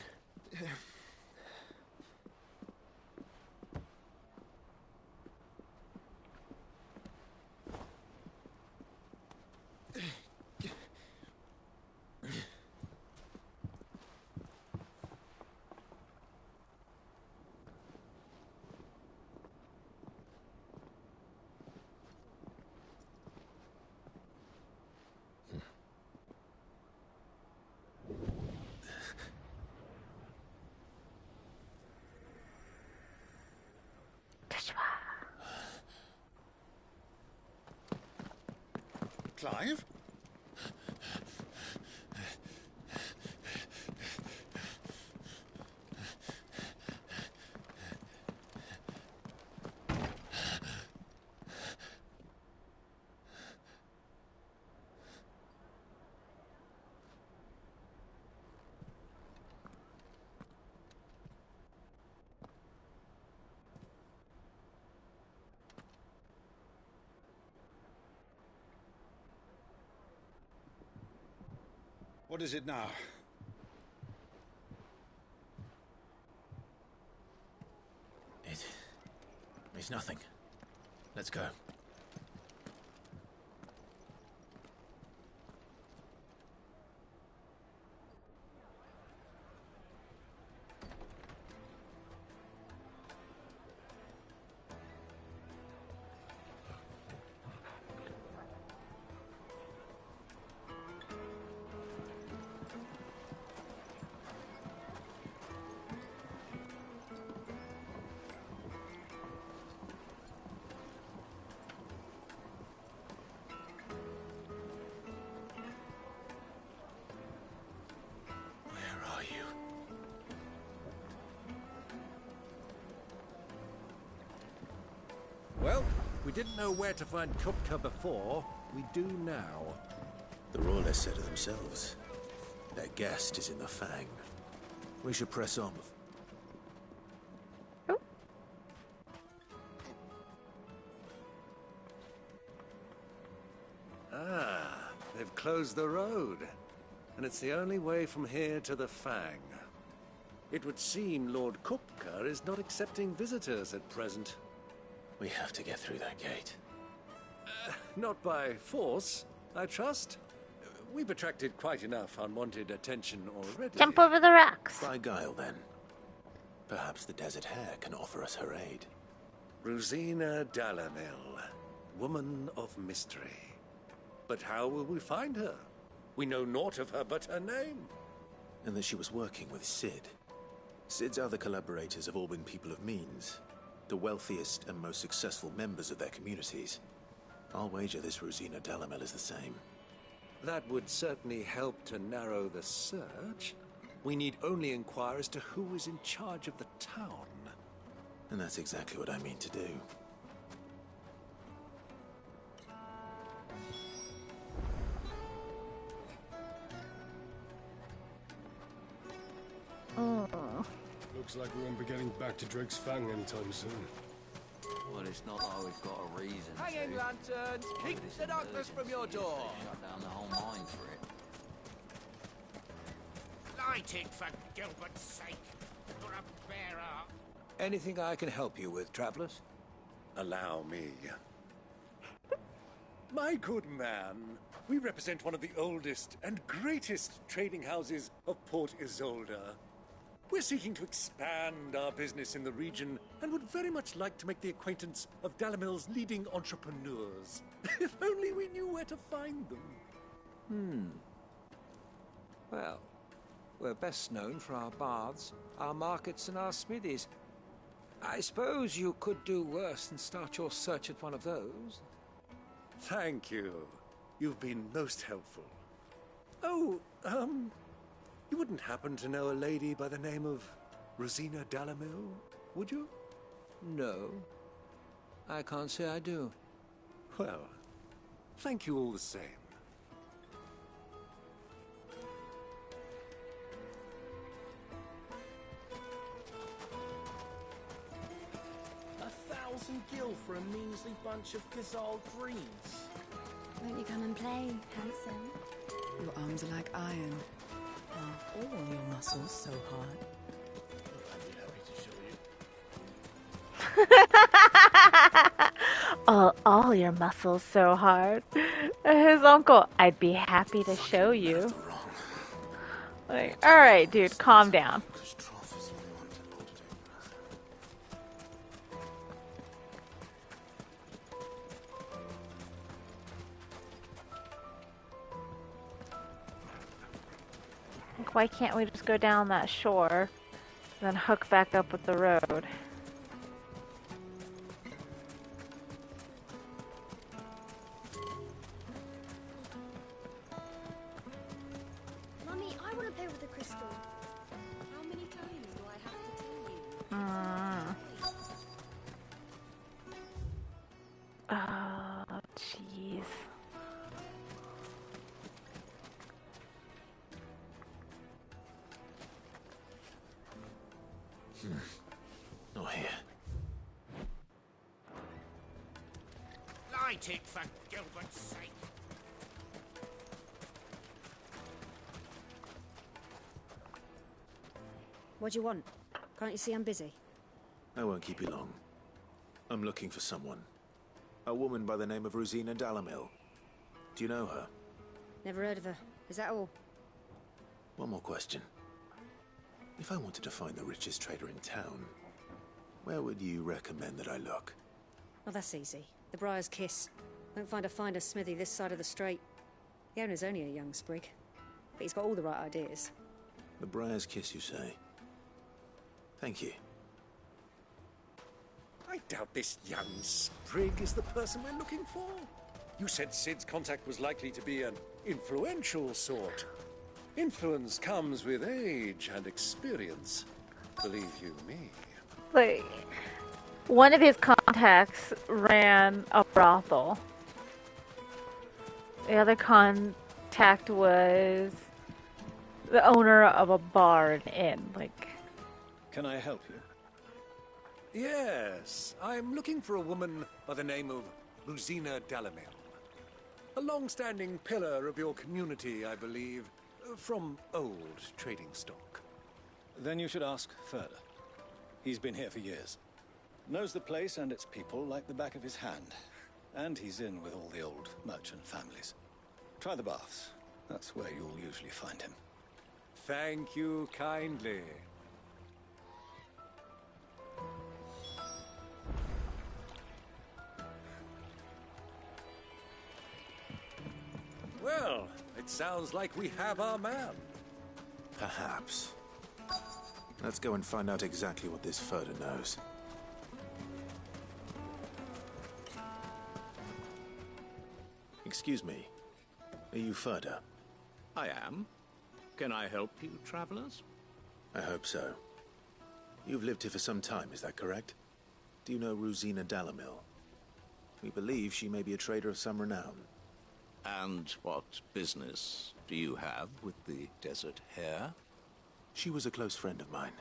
Clive? What is it now? It's nothing. Let's go. Well, we didn't know where to find Kupka before. We do now. The Royalists said it themselves. Their guest is in the Fang. We should press on. Ah, they've closed the road. And it's the only way from here to the Fang. It would seem Lord Kupka is not accepting visitors at present. We have to get through that gate. Not by force, I trust. We've attracted quite enough unwanted attention already. Jump over the rocks. By guile, then. Perhaps the Desert Hare can offer us her aid. Rosina Dalamil, woman of mystery. But how will we find her? We know naught of her but her name. And that she was working with Sid. Sid's other collaborators have all been people of means. The wealthiest and most successful members of their communities. I'll wager this Rosina Dalamel is the same. That would certainly help to narrow the search. We need only inquire as to who is in charge of the town. And that's exactly what I mean to do. Looks like we won't be getting back to Drake's Fang anytime soon. Well, it's not like we've got a reason Hanging to. lanterns! Keep the darkness from your door! Shut down the whole mine for it. Light it, for Gilbert's sake! For a bearer! Anything I can help you with, travelers? Allow me. My good man, we represent one of the oldest and greatest trading houses of Port Isolde. We're seeking to expand our business in the region and would very much like to make the acquaintance of Dalamil's leading entrepreneurs. If only we knew where to find them. Well, we're best known for our baths, our markets, and our smithies. I suppose you could do worse than start your search at one of those. Thank you. You've been most helpful. Oh, you wouldn't happen to know a lady by the name of Rosina Dalamil, would you? No. I can't say I do. Well, thank you all the same. $1,000 for a measly bunch of Gazal greens. Won't you come and play, handsome? Your arms are like iron. Are all your muscles so hard? I'd be happy to show you. all your muscles so hard. His uncle, I'd be happy to show you. Like, alright, dude, calm down. Like, why can't we just go down that shore and then hook back up with the road? Not here. Light it, for Gilbert's sake. What do you want? Can't you see I'm busy? I won't keep you long. I'm looking for someone. A woman by the name of Rosina Dalamil. Do you know her? Never heard of her. Is that all? One more question. If I wanted to find the richest trader in town, where would you recommend that I look? Oh, that's easy. The Briar's Kiss. Won't find a finer smithy this side of the strait. The owner's only a young sprig, but he's got all the right ideas. The Briar's Kiss, you say? Thank you. I doubt this young sprig is the person we're looking for. You said Sid's contact was likely to be an influential sort. Influence comes with age and experience. Believe you me. Like, one of his contacts ran a brothel. The other contact was the owner of a bar and inn. Like, can I help you? Yes, I'm looking for a woman by the name of Rosina Dalamil. A long-standing pillar of your community, I believe, from old trading stock. Then you should ask further. He's been here for years. Knows the place and its people like the back of his hand. And he's in with all the old merchant families. Try the baths. That's where you'll usually find him. Thank you kindly. Well, it sounds like we have our man. Perhaps. Let's go and find out exactly what this Furder knows. Excuse me. Are you Furder? I am. Can I help you, travelers? I hope so. You've lived here for some time, is that correct? Do you know Rosina Dalamil? We believe she may be a trader of some renown. And what business do you have with the desert hare? She was a close friend of mine.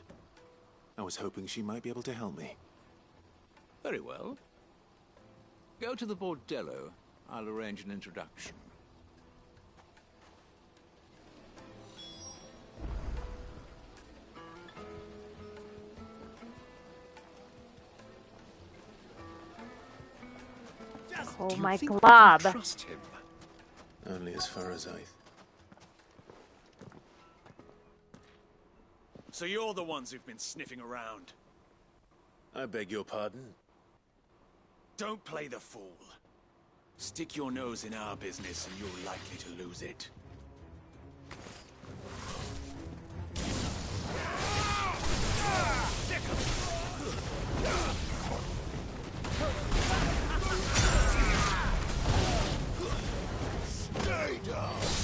I was hoping she might be able to help me. Very well. Go to the bordello. I'll arrange an introduction. oh my glob. Trust him. Only as far as I... So you're the ones who've been sniffing around. I beg your pardon? Don't play the fool. Stick your nose in our business and you're likely to lose it. Stay down!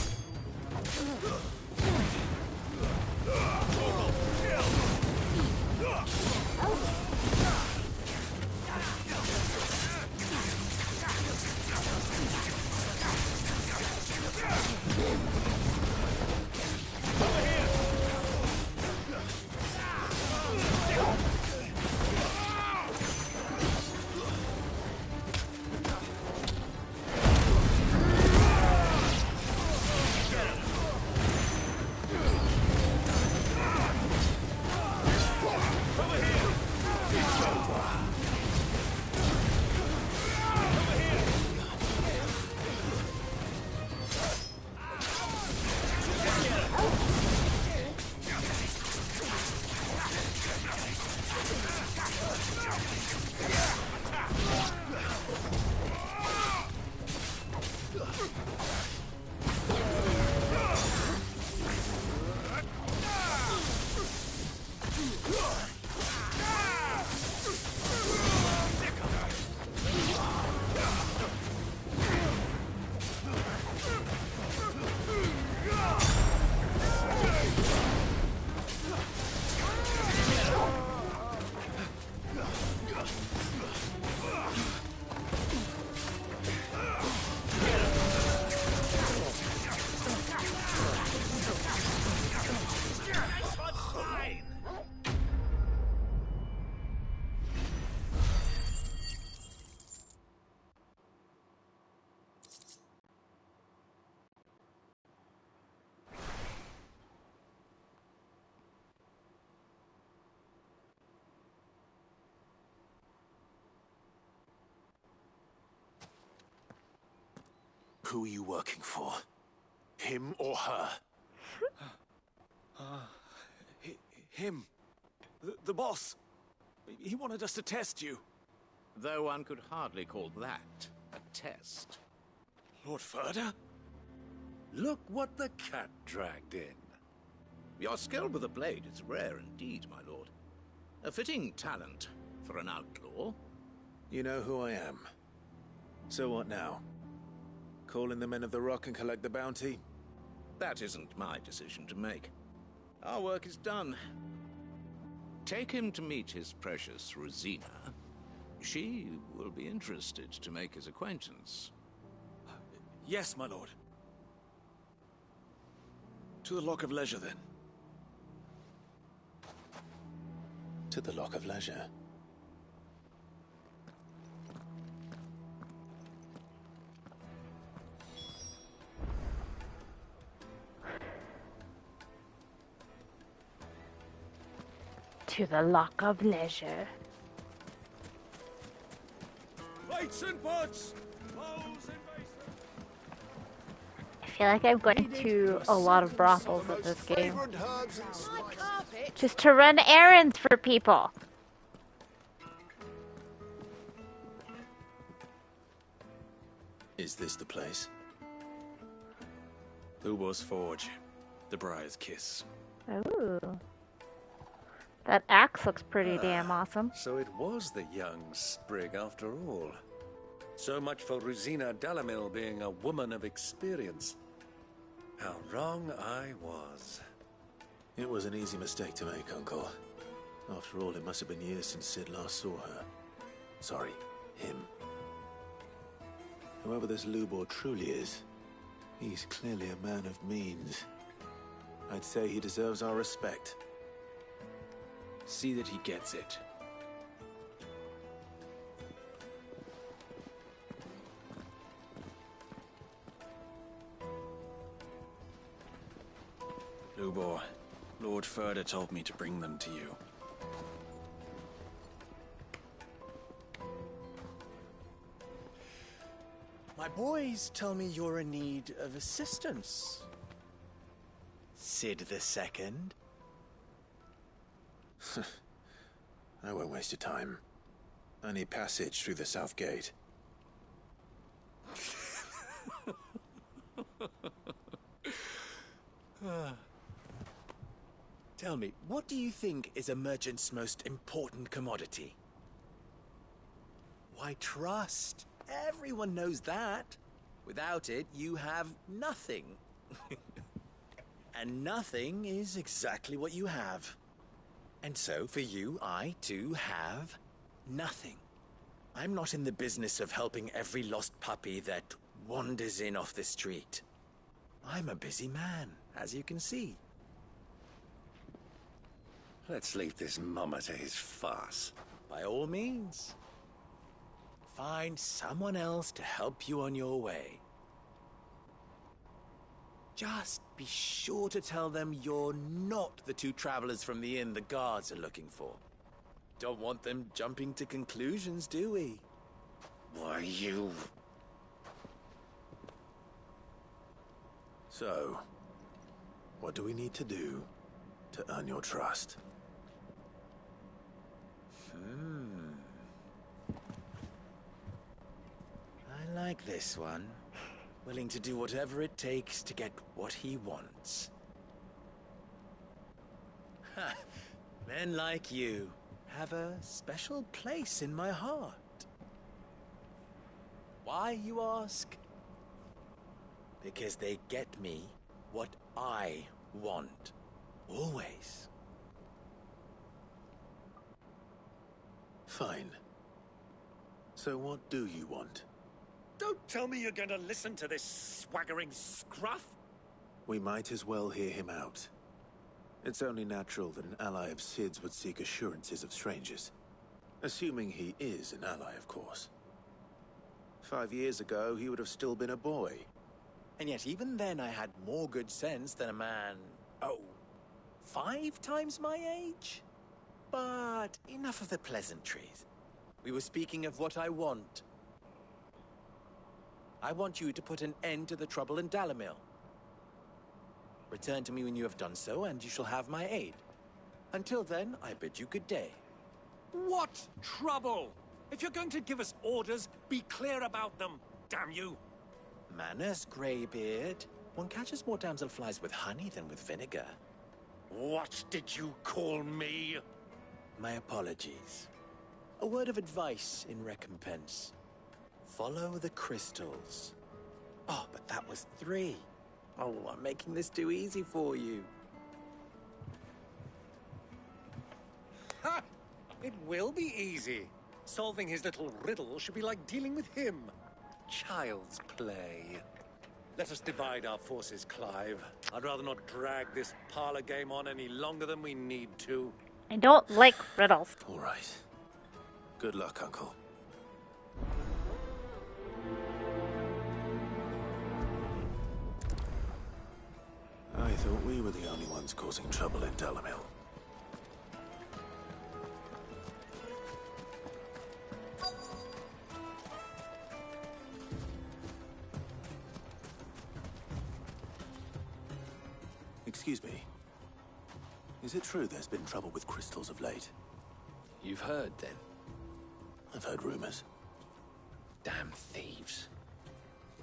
Who are you working for? Him or her? Him. The boss. He wanted us to test you. Though one could hardly call that a test. Lord Furder? Look what the cat dragged in. Your skill with the blade is rare indeed, my lord. A fitting talent for an outlaw. You know who I am. So what now? Call in the Men of the Rock and collect the bounty? That isn't my decision to make. Our work is done. Take him to meet his precious Rosina. She will be interested to make his acquaintance. Yes, my lord. To the Lock of Leisure, then. To the Lock of Leisure. To the Lock of Leisure. Plates and pots! Bowls and basins! I feel like I'm going to a lot of brothels with this game. Just to run errands for people. Is this the place? Lubor's Forge. The Briar's Kiss. Ooh. That axe looks pretty damn awesome. So it was the young sprig after all. So much for Rosina Dalamil being a woman of experience. How wrong I was. It was an easy mistake to make, Uncle. After all, it must have been years since Sid last saw her. Sorry, him. Whoever this Lubor truly is, he's clearly a man of means. I'd say he deserves our respect. See that he gets it. Lubor, Lord Furder told me to bring them to you. My boys tell me you're in need of assistance. Sid the Second. I won't waste your time. I need passage through the south gate. Tell me, what do you think is a merchant's most important commodity? Why, trust. Everyone knows that. Without it, you have nothing. And nothing is exactly what you have. And so, for you, I, too, have nothing. I'm not in the business of helping every lost puppy that wanders in off the street. I'm a busy man, as you can see. Let's leave this mummer to his farce. By all means. Find someone else to help you on your way. Just be sure to tell them you're not the two travelers from the inn the guards are looking for. Don't want them jumping to conclusions, do we? Why, you... So, what do we need to do to earn your trust? I like this one. Willing to do whatever it takes to get what he wants. Ha! Men like you have a special place in my heart. Why, you ask? Because they get me what I want. Always. Fine. So what do you want? Don't tell me you're going to listen to this swaggering scruff. We might as well hear him out. It's only natural that an ally of Sid's would seek assurances of strangers. Assuming he is an ally, of course. 5 years ago, he would have still been a boy. And yet even then I had more good sense than a man, 5 times my age? But enough of the pleasantries. We were speaking of what I want. I want you to put an end to the trouble in Dalamil. Return to me when you have done so, and you shall have my aid. Until then, I bid you good day. What trouble? If you're going to give us orders, be clear about them, damn you! Manners, Greybeard. One catches more damselflies with honey than with vinegar. What did you call me? My apologies. A word of advice in recompense. Follow the crystals. Oh, but that was 3. Oh, I'm making this too easy for you. Ha! It will be easy. Solving his little riddle should be like dealing with him. Child's play. Let us divide our forces, Clive. I'd rather not drag this parlor game on any longer than we need to. I don't like riddles. All right. Good luck, Uncle. I thought we were the only ones causing trouble in Dalamil. Excuse me. Is it true there's been trouble with crystals of late? You've heard, then? I've heard rumors. Damn thieves.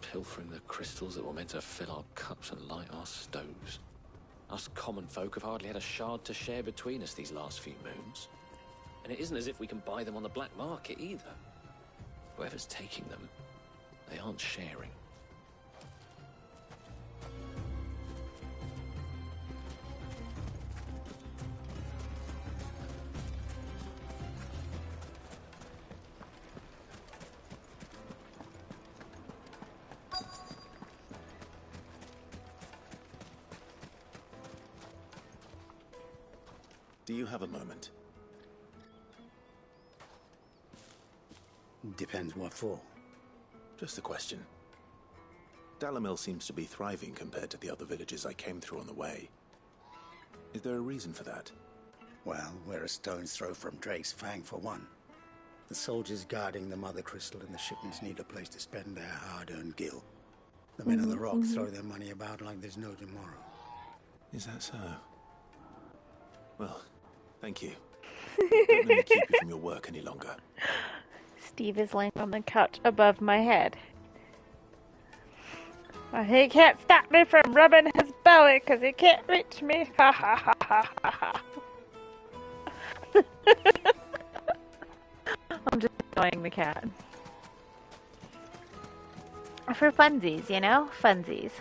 Pilfering the crystals that were meant to fill our cups and light our stoves. Us common folk have hardly had a shard to share between us these last few moons. And it isn't as if we can buy them on the black market either. Whoever's taking them, they aren't sharing. Do you have a moment? Depends what for. Just a question. Dalamil seems to be thriving compared to the other villages I came through on the way. Is there a reason for that? Well, we're a stone's throw from Drake's Fang, for one. The soldiers guarding the Mother Crystal and the shipments need a place to spend their hard-earned gil. The men of the Rock throw their money about like there's no tomorrow. Is that so? Well, thank you. Don't let me keep you from your work any longer. Steve is laying on the couch above my head. He can't stop me from rubbing his belly because he can't reach me. Ha ha ha ha ha ha. I'm just annoying the cat. For funsies, you know? Funsies.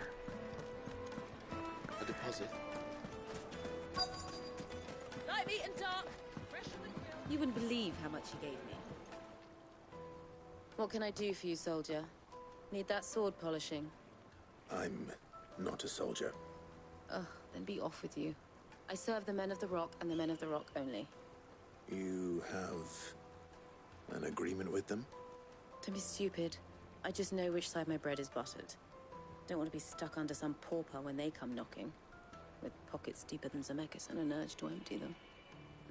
A deposit? Light meat and dark. You wouldn't believe how much he gave me. What can I do for you, soldier? Need that sword polishing? I'm not a soldier. Ugh, then be off with you. I serve the men of the Rock and the men of the Rock only. You have an agreement with them? Don't be stupid. I just know which side my bread is buttered. Don't want to be stuck under some pauper when they come knocking. With pockets deeper than Zemeckis and an urge to empty them.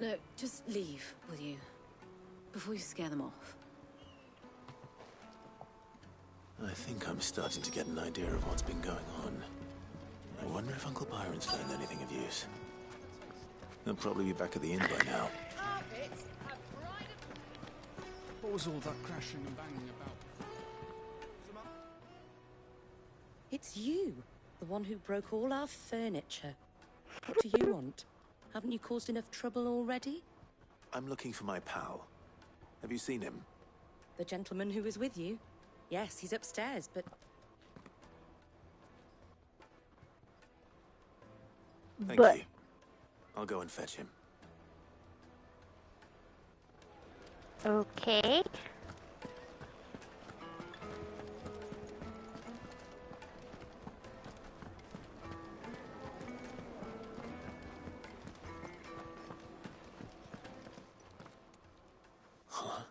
No, just leave, will you? Before you scare them off. I think I'm starting to get an idea of what's been going on. I wonder if Uncle Byron's learned anything of use. He'll probably be back at the inn by now. What was all that crashing and banging about? It's you, the one who broke all our furniture. What do you want? Haven't you caused enough trouble already? I'm looking for my pal. Have you seen him? The gentleman who was with you? Yes, he's upstairs, but... Thank you. I'll go and fetch him. Okay. Huh?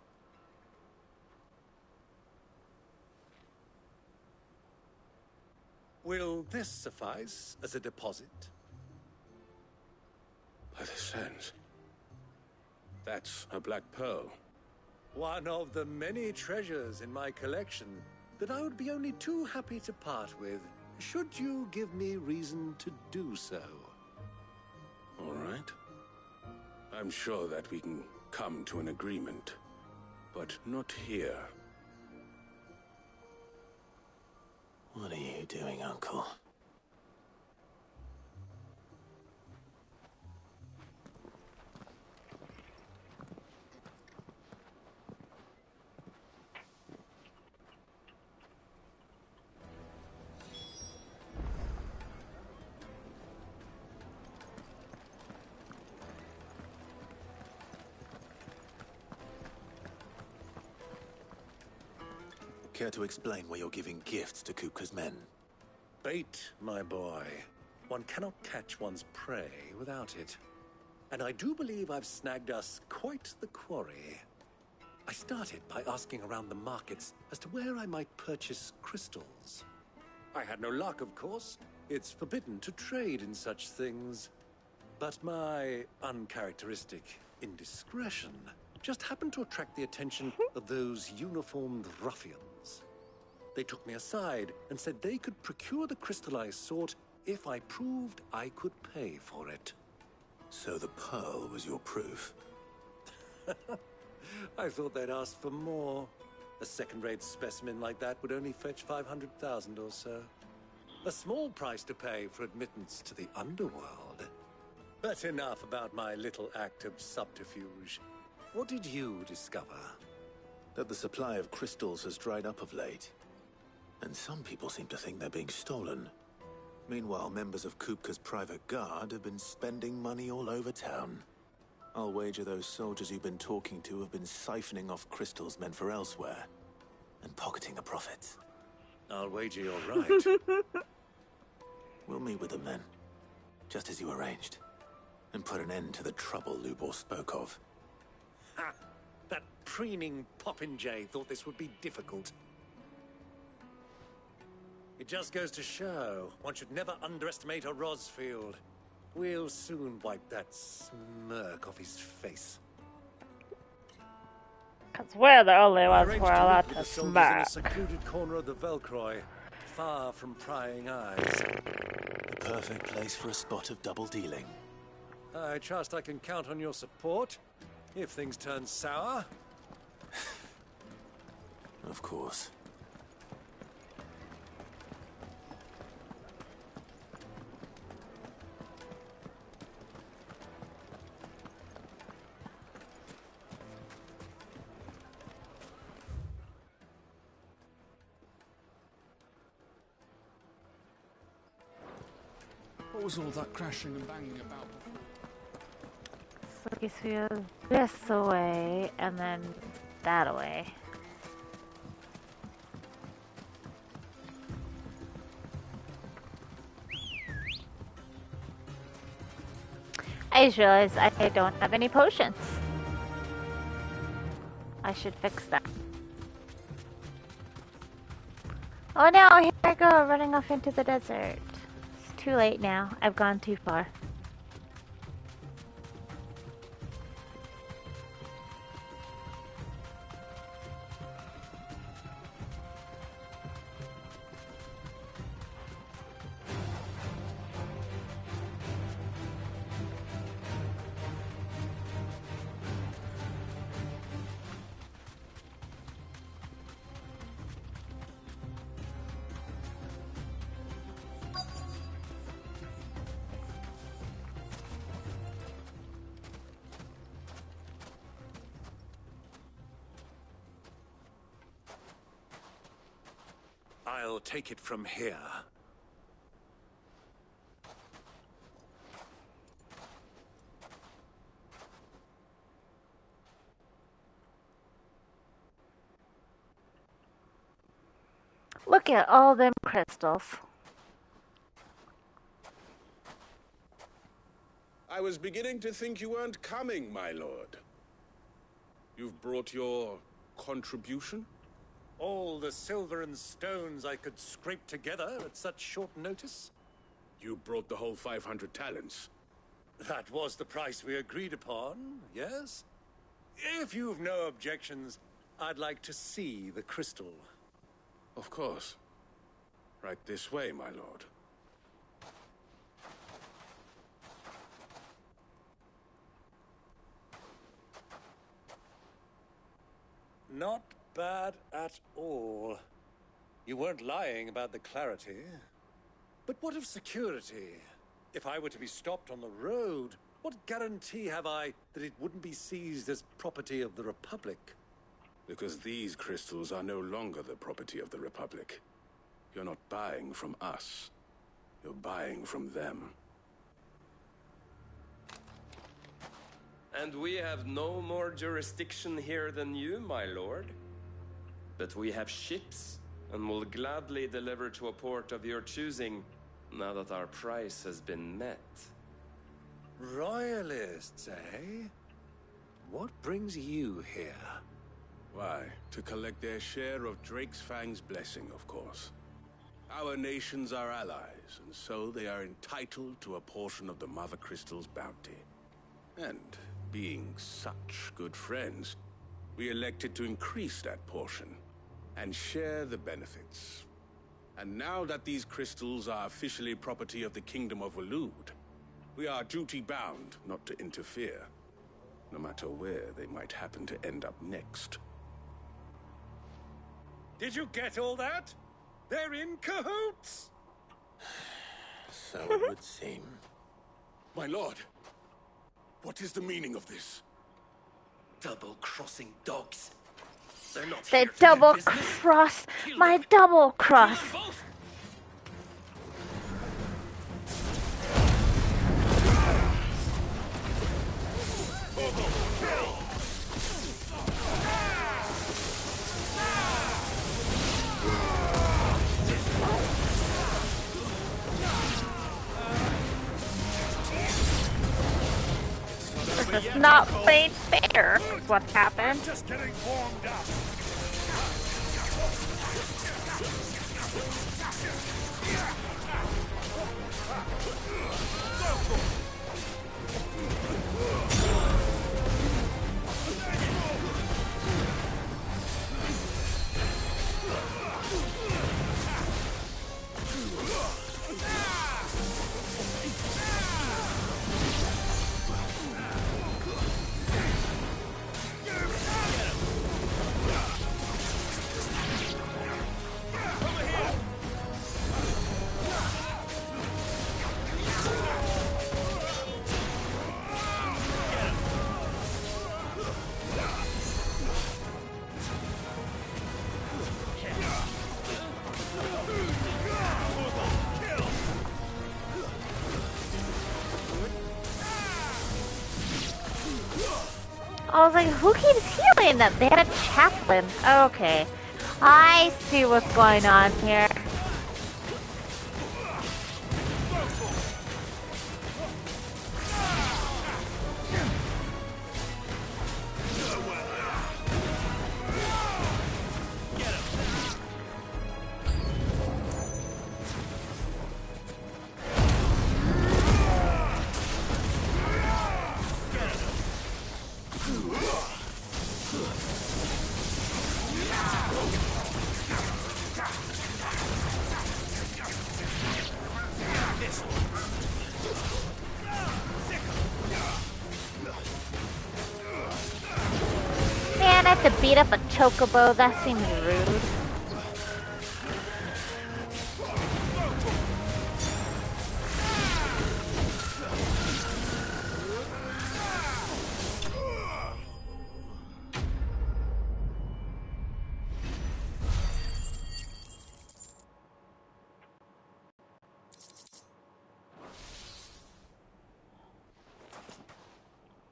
Will this suffice as a deposit? By the sands. That's a black pearl. One of the many treasures in my collection. that I would be only too happy to part with, should you give me reason to do so. All right. I'm sure that we can come to an agreement, but not here. What are you doing, Uncle? Care to explain why you're giving gifts to Kupka's men? Bait, my boy. One cannot catch one's prey without it. And I do believe I've snagged us quite the quarry. I started by asking around the markets as to where I might purchase crystals. I had no luck, of course. It's forbidden to trade in such things. But my uncharacteristic indiscretion just happened to attract the attention of those uniformed ruffians. They took me aside and said they could procure the crystal I sought if I proved I could pay for it. So the pearl was your proof? I thought they'd asked for more. A second-rate specimen like that would only fetch 500,000 or so. A small price to pay for admittance to the underworld. But enough about my little act of subterfuge. What did you discover? That the supply of crystals has dried up of late. And some people seem to think they're being stolen. Meanwhile, members of Kupka's private guard have been spending money all over town. I'll wager those soldiers you've been talking to have been siphoning off crystals meant for elsewhere, and pocketing the profits. I'll wager you're right. We'll meet with them then, just as you arranged, and put an end to the trouble Lubor spoke of. Ha! That preening popinjay thought this would be difficult. It just goes to show one should never underestimate a Rosfield. We'll soon wipe that smirk off his face. Because we're the only ones who Arranged are to allowed meet to with the soldiers in a smirk. secluded corner of the Velcroy, far from prying eyes. The perfect place for a spot of double dealing. I trust I can count on your support if things turn sour. Of course. What was all that crashing and banging about before? So guess we have this away, and then that away. I just realized I don't have any potions. I should fix that. Oh no, here I go, running off into the desert. It's too late now. I've gone too far. I'll take it from here. Look at all them crystals. I was beginning to think you weren't coming, my lord. You've brought your contribution? All the silver and stones I could scrape together at such short notice? You brought the whole 500 talents. That was the price we agreed upon, yes? If you've no objections, I'd like to see the crystal. Of course. Right this way, my lord. Not bad at all. You weren't lying about the clarity. But what of security? If I were to be stopped on the road, what guarantee have I that it wouldn't be seized as property of the Republic? Because these crystals are no longer the property of the Republic. You're not buying from us. You're buying from them. And we have no more jurisdiction here than you, my lord. But we have ships, and will gladly deliver to a port of your choosing, now that our price has been met. Royalists, eh? What brings you here? Why, to collect their share of Drake's Fang's blessing, of course. Our nations are allies, and so they are entitled to a portion of the Mother Crystal's bounty. And being such good friends, we elected to increase that portion and share the benefits. And now that these crystals are officially property of the Kingdom of Waloed, we are duty-bound not to interfere, no matter where they might happen to end up next. Did you get all that? They're in cahoots! So it would seem. My lord, what is the meaning of this? Double-crossing dogs. They're not They here to double do business. cross my double cross. This is not played fair, is what's happened. Just getting warmed up. I was like, who keeps healing them? They had a chaplain. Okay. I see what's going on here. Man, I have to beat up a chocobo. That seems rude.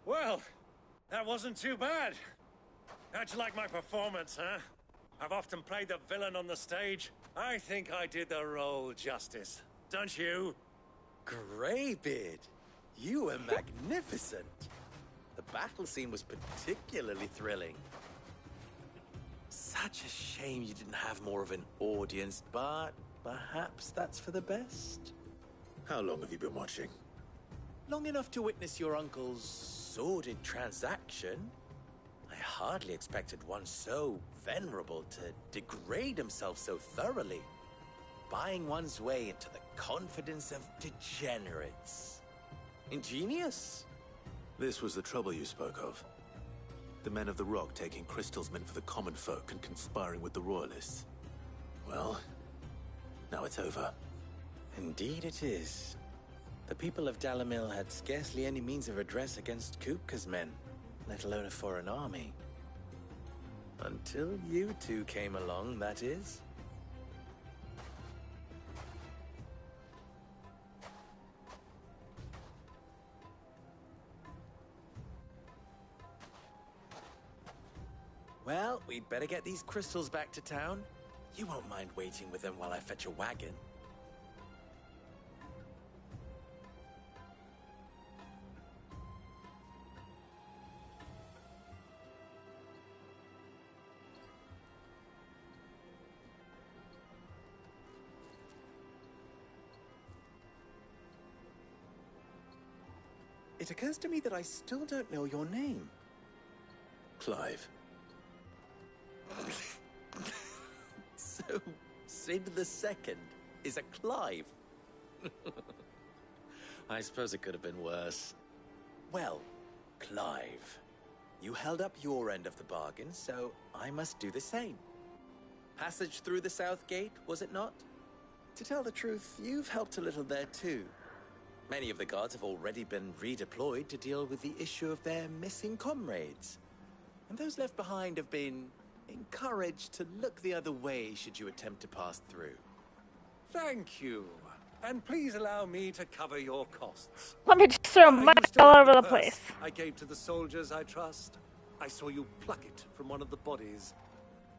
Well, that wasn't too bad. How'd you like my performance, huh? I've often played the villain on the stage. I think I did the role justice. Don't you? Greybeard, you were magnificent. The battle scene was particularly thrilling. Such a shame you didn't have more of an audience, but perhaps that's for the best. How long have you been watching? Long enough to witness your uncle's sordid transaction. I hardly expected one so venerable to degrade himself so thoroughly, buying one's way into the confidence of degenerates. Ingenious. This was the trouble you spoke of. The men of the Rock taking Crystal's men for the common folk and conspiring with the Royalists. Well, now it's over. Indeed it is. The people of Dalamil had scarcely any means of redress against Kupka's men, let alone a foreign army. Until you two came along, that is. Well, we'd better get these crystals back to town. You won't mind waiting with them while I fetch a wagon. It occurs to me that I still don't know your name. Clive. So, Sid the Second is a Clive. I suppose it could have been worse. Well, Clive, you held up your end of the bargain, so I must do the same. Passage through the South Gate, was it not? To tell the truth, you've helped a little there too. Many of the guards have already been redeployed to deal with the issue of their missing comrades. And those left behind have been encouraged to look the other way should you attempt to pass through. Thank you. And please allow me to cover your costs. Let me just throw money all over the place. I gave to the soldiers I trust. I saw you pluck it from one of the bodies.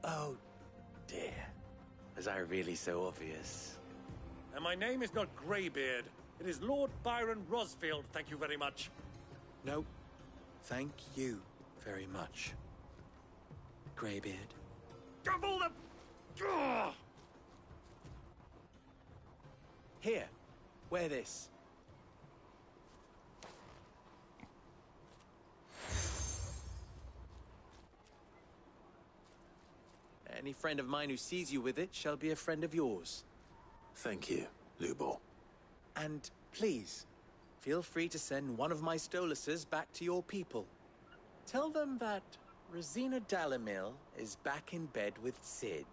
Oh, dear. Was I really so obvious? And my name is not Greybeard. It is Lord Byron Rosfield, thank you very much. No, thank you very much, Greybeard. Double the... Ugh! Here, wear this. Any friend of mine who sees you with it shall be a friend of yours. Thank you, Lubor. And please, feel free to send one of my Stoluses back to your people. Tell them that Rosina Dalamil is back in bed with Sid.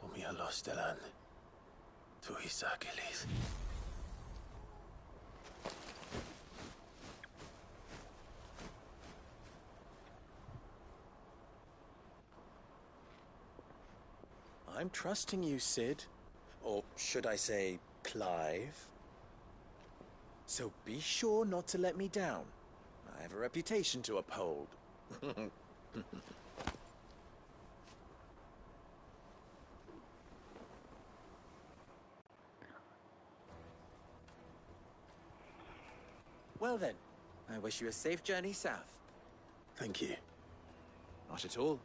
Umia los delan. Tu isakelis. I'm trusting you, Sid. Or should I say, Clive? So be sure not to let me down. I have a reputation to uphold. Well then, I wish you a safe journey south. Thank you. Not at all.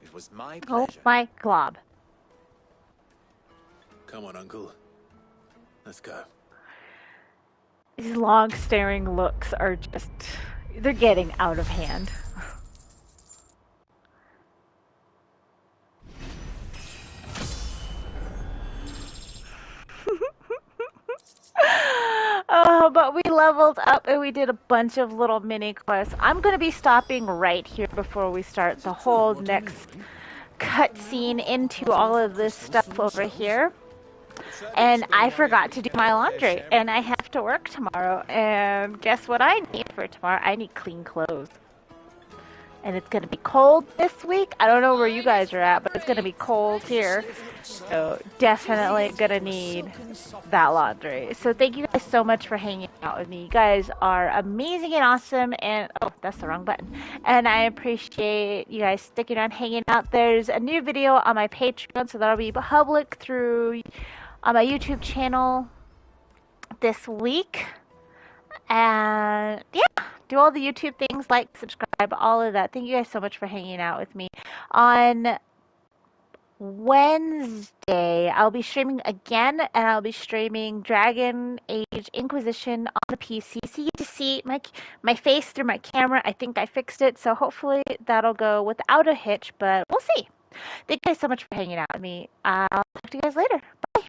It was my Oh pleasure. my glob. Come on, Uncle. Let's go. These long staring looks are just, they're getting out of hand. Oh, but we leveled up and we did a bunch of little mini quests. I'm going to be stopping right here before we start the whole next cutscene into all of this stuff over here. And I forgot to do my laundry, and I have to work tomorrow. And guess what I need for tomorrow? I need clean clothes. And it's going to be cold this week. I don't know where you guys are at, but it's going to be cold here. So definitely going to need that laundry. So thank you guys so much for hanging out with me. You guys are amazing and awesome. And oh, that's the wrong button. And I appreciate you guys sticking around, hanging out. There's a new video on my Patreon, so that'll be public through on my YouTube channel this week. And yeah, do all the YouTube things, like, subscribe, all of that. Thank you guys so much for hanging out with me. On Wednesday, I'll be streaming again, and I'll be streaming Dragon Age Inquisition on the PC. So you get to see my face through my camera. I think I fixed it, so hopefully that'll go without a hitch, but we'll see. Thank you guys so much for hanging out with me. I'll talk to you guys later. Bye.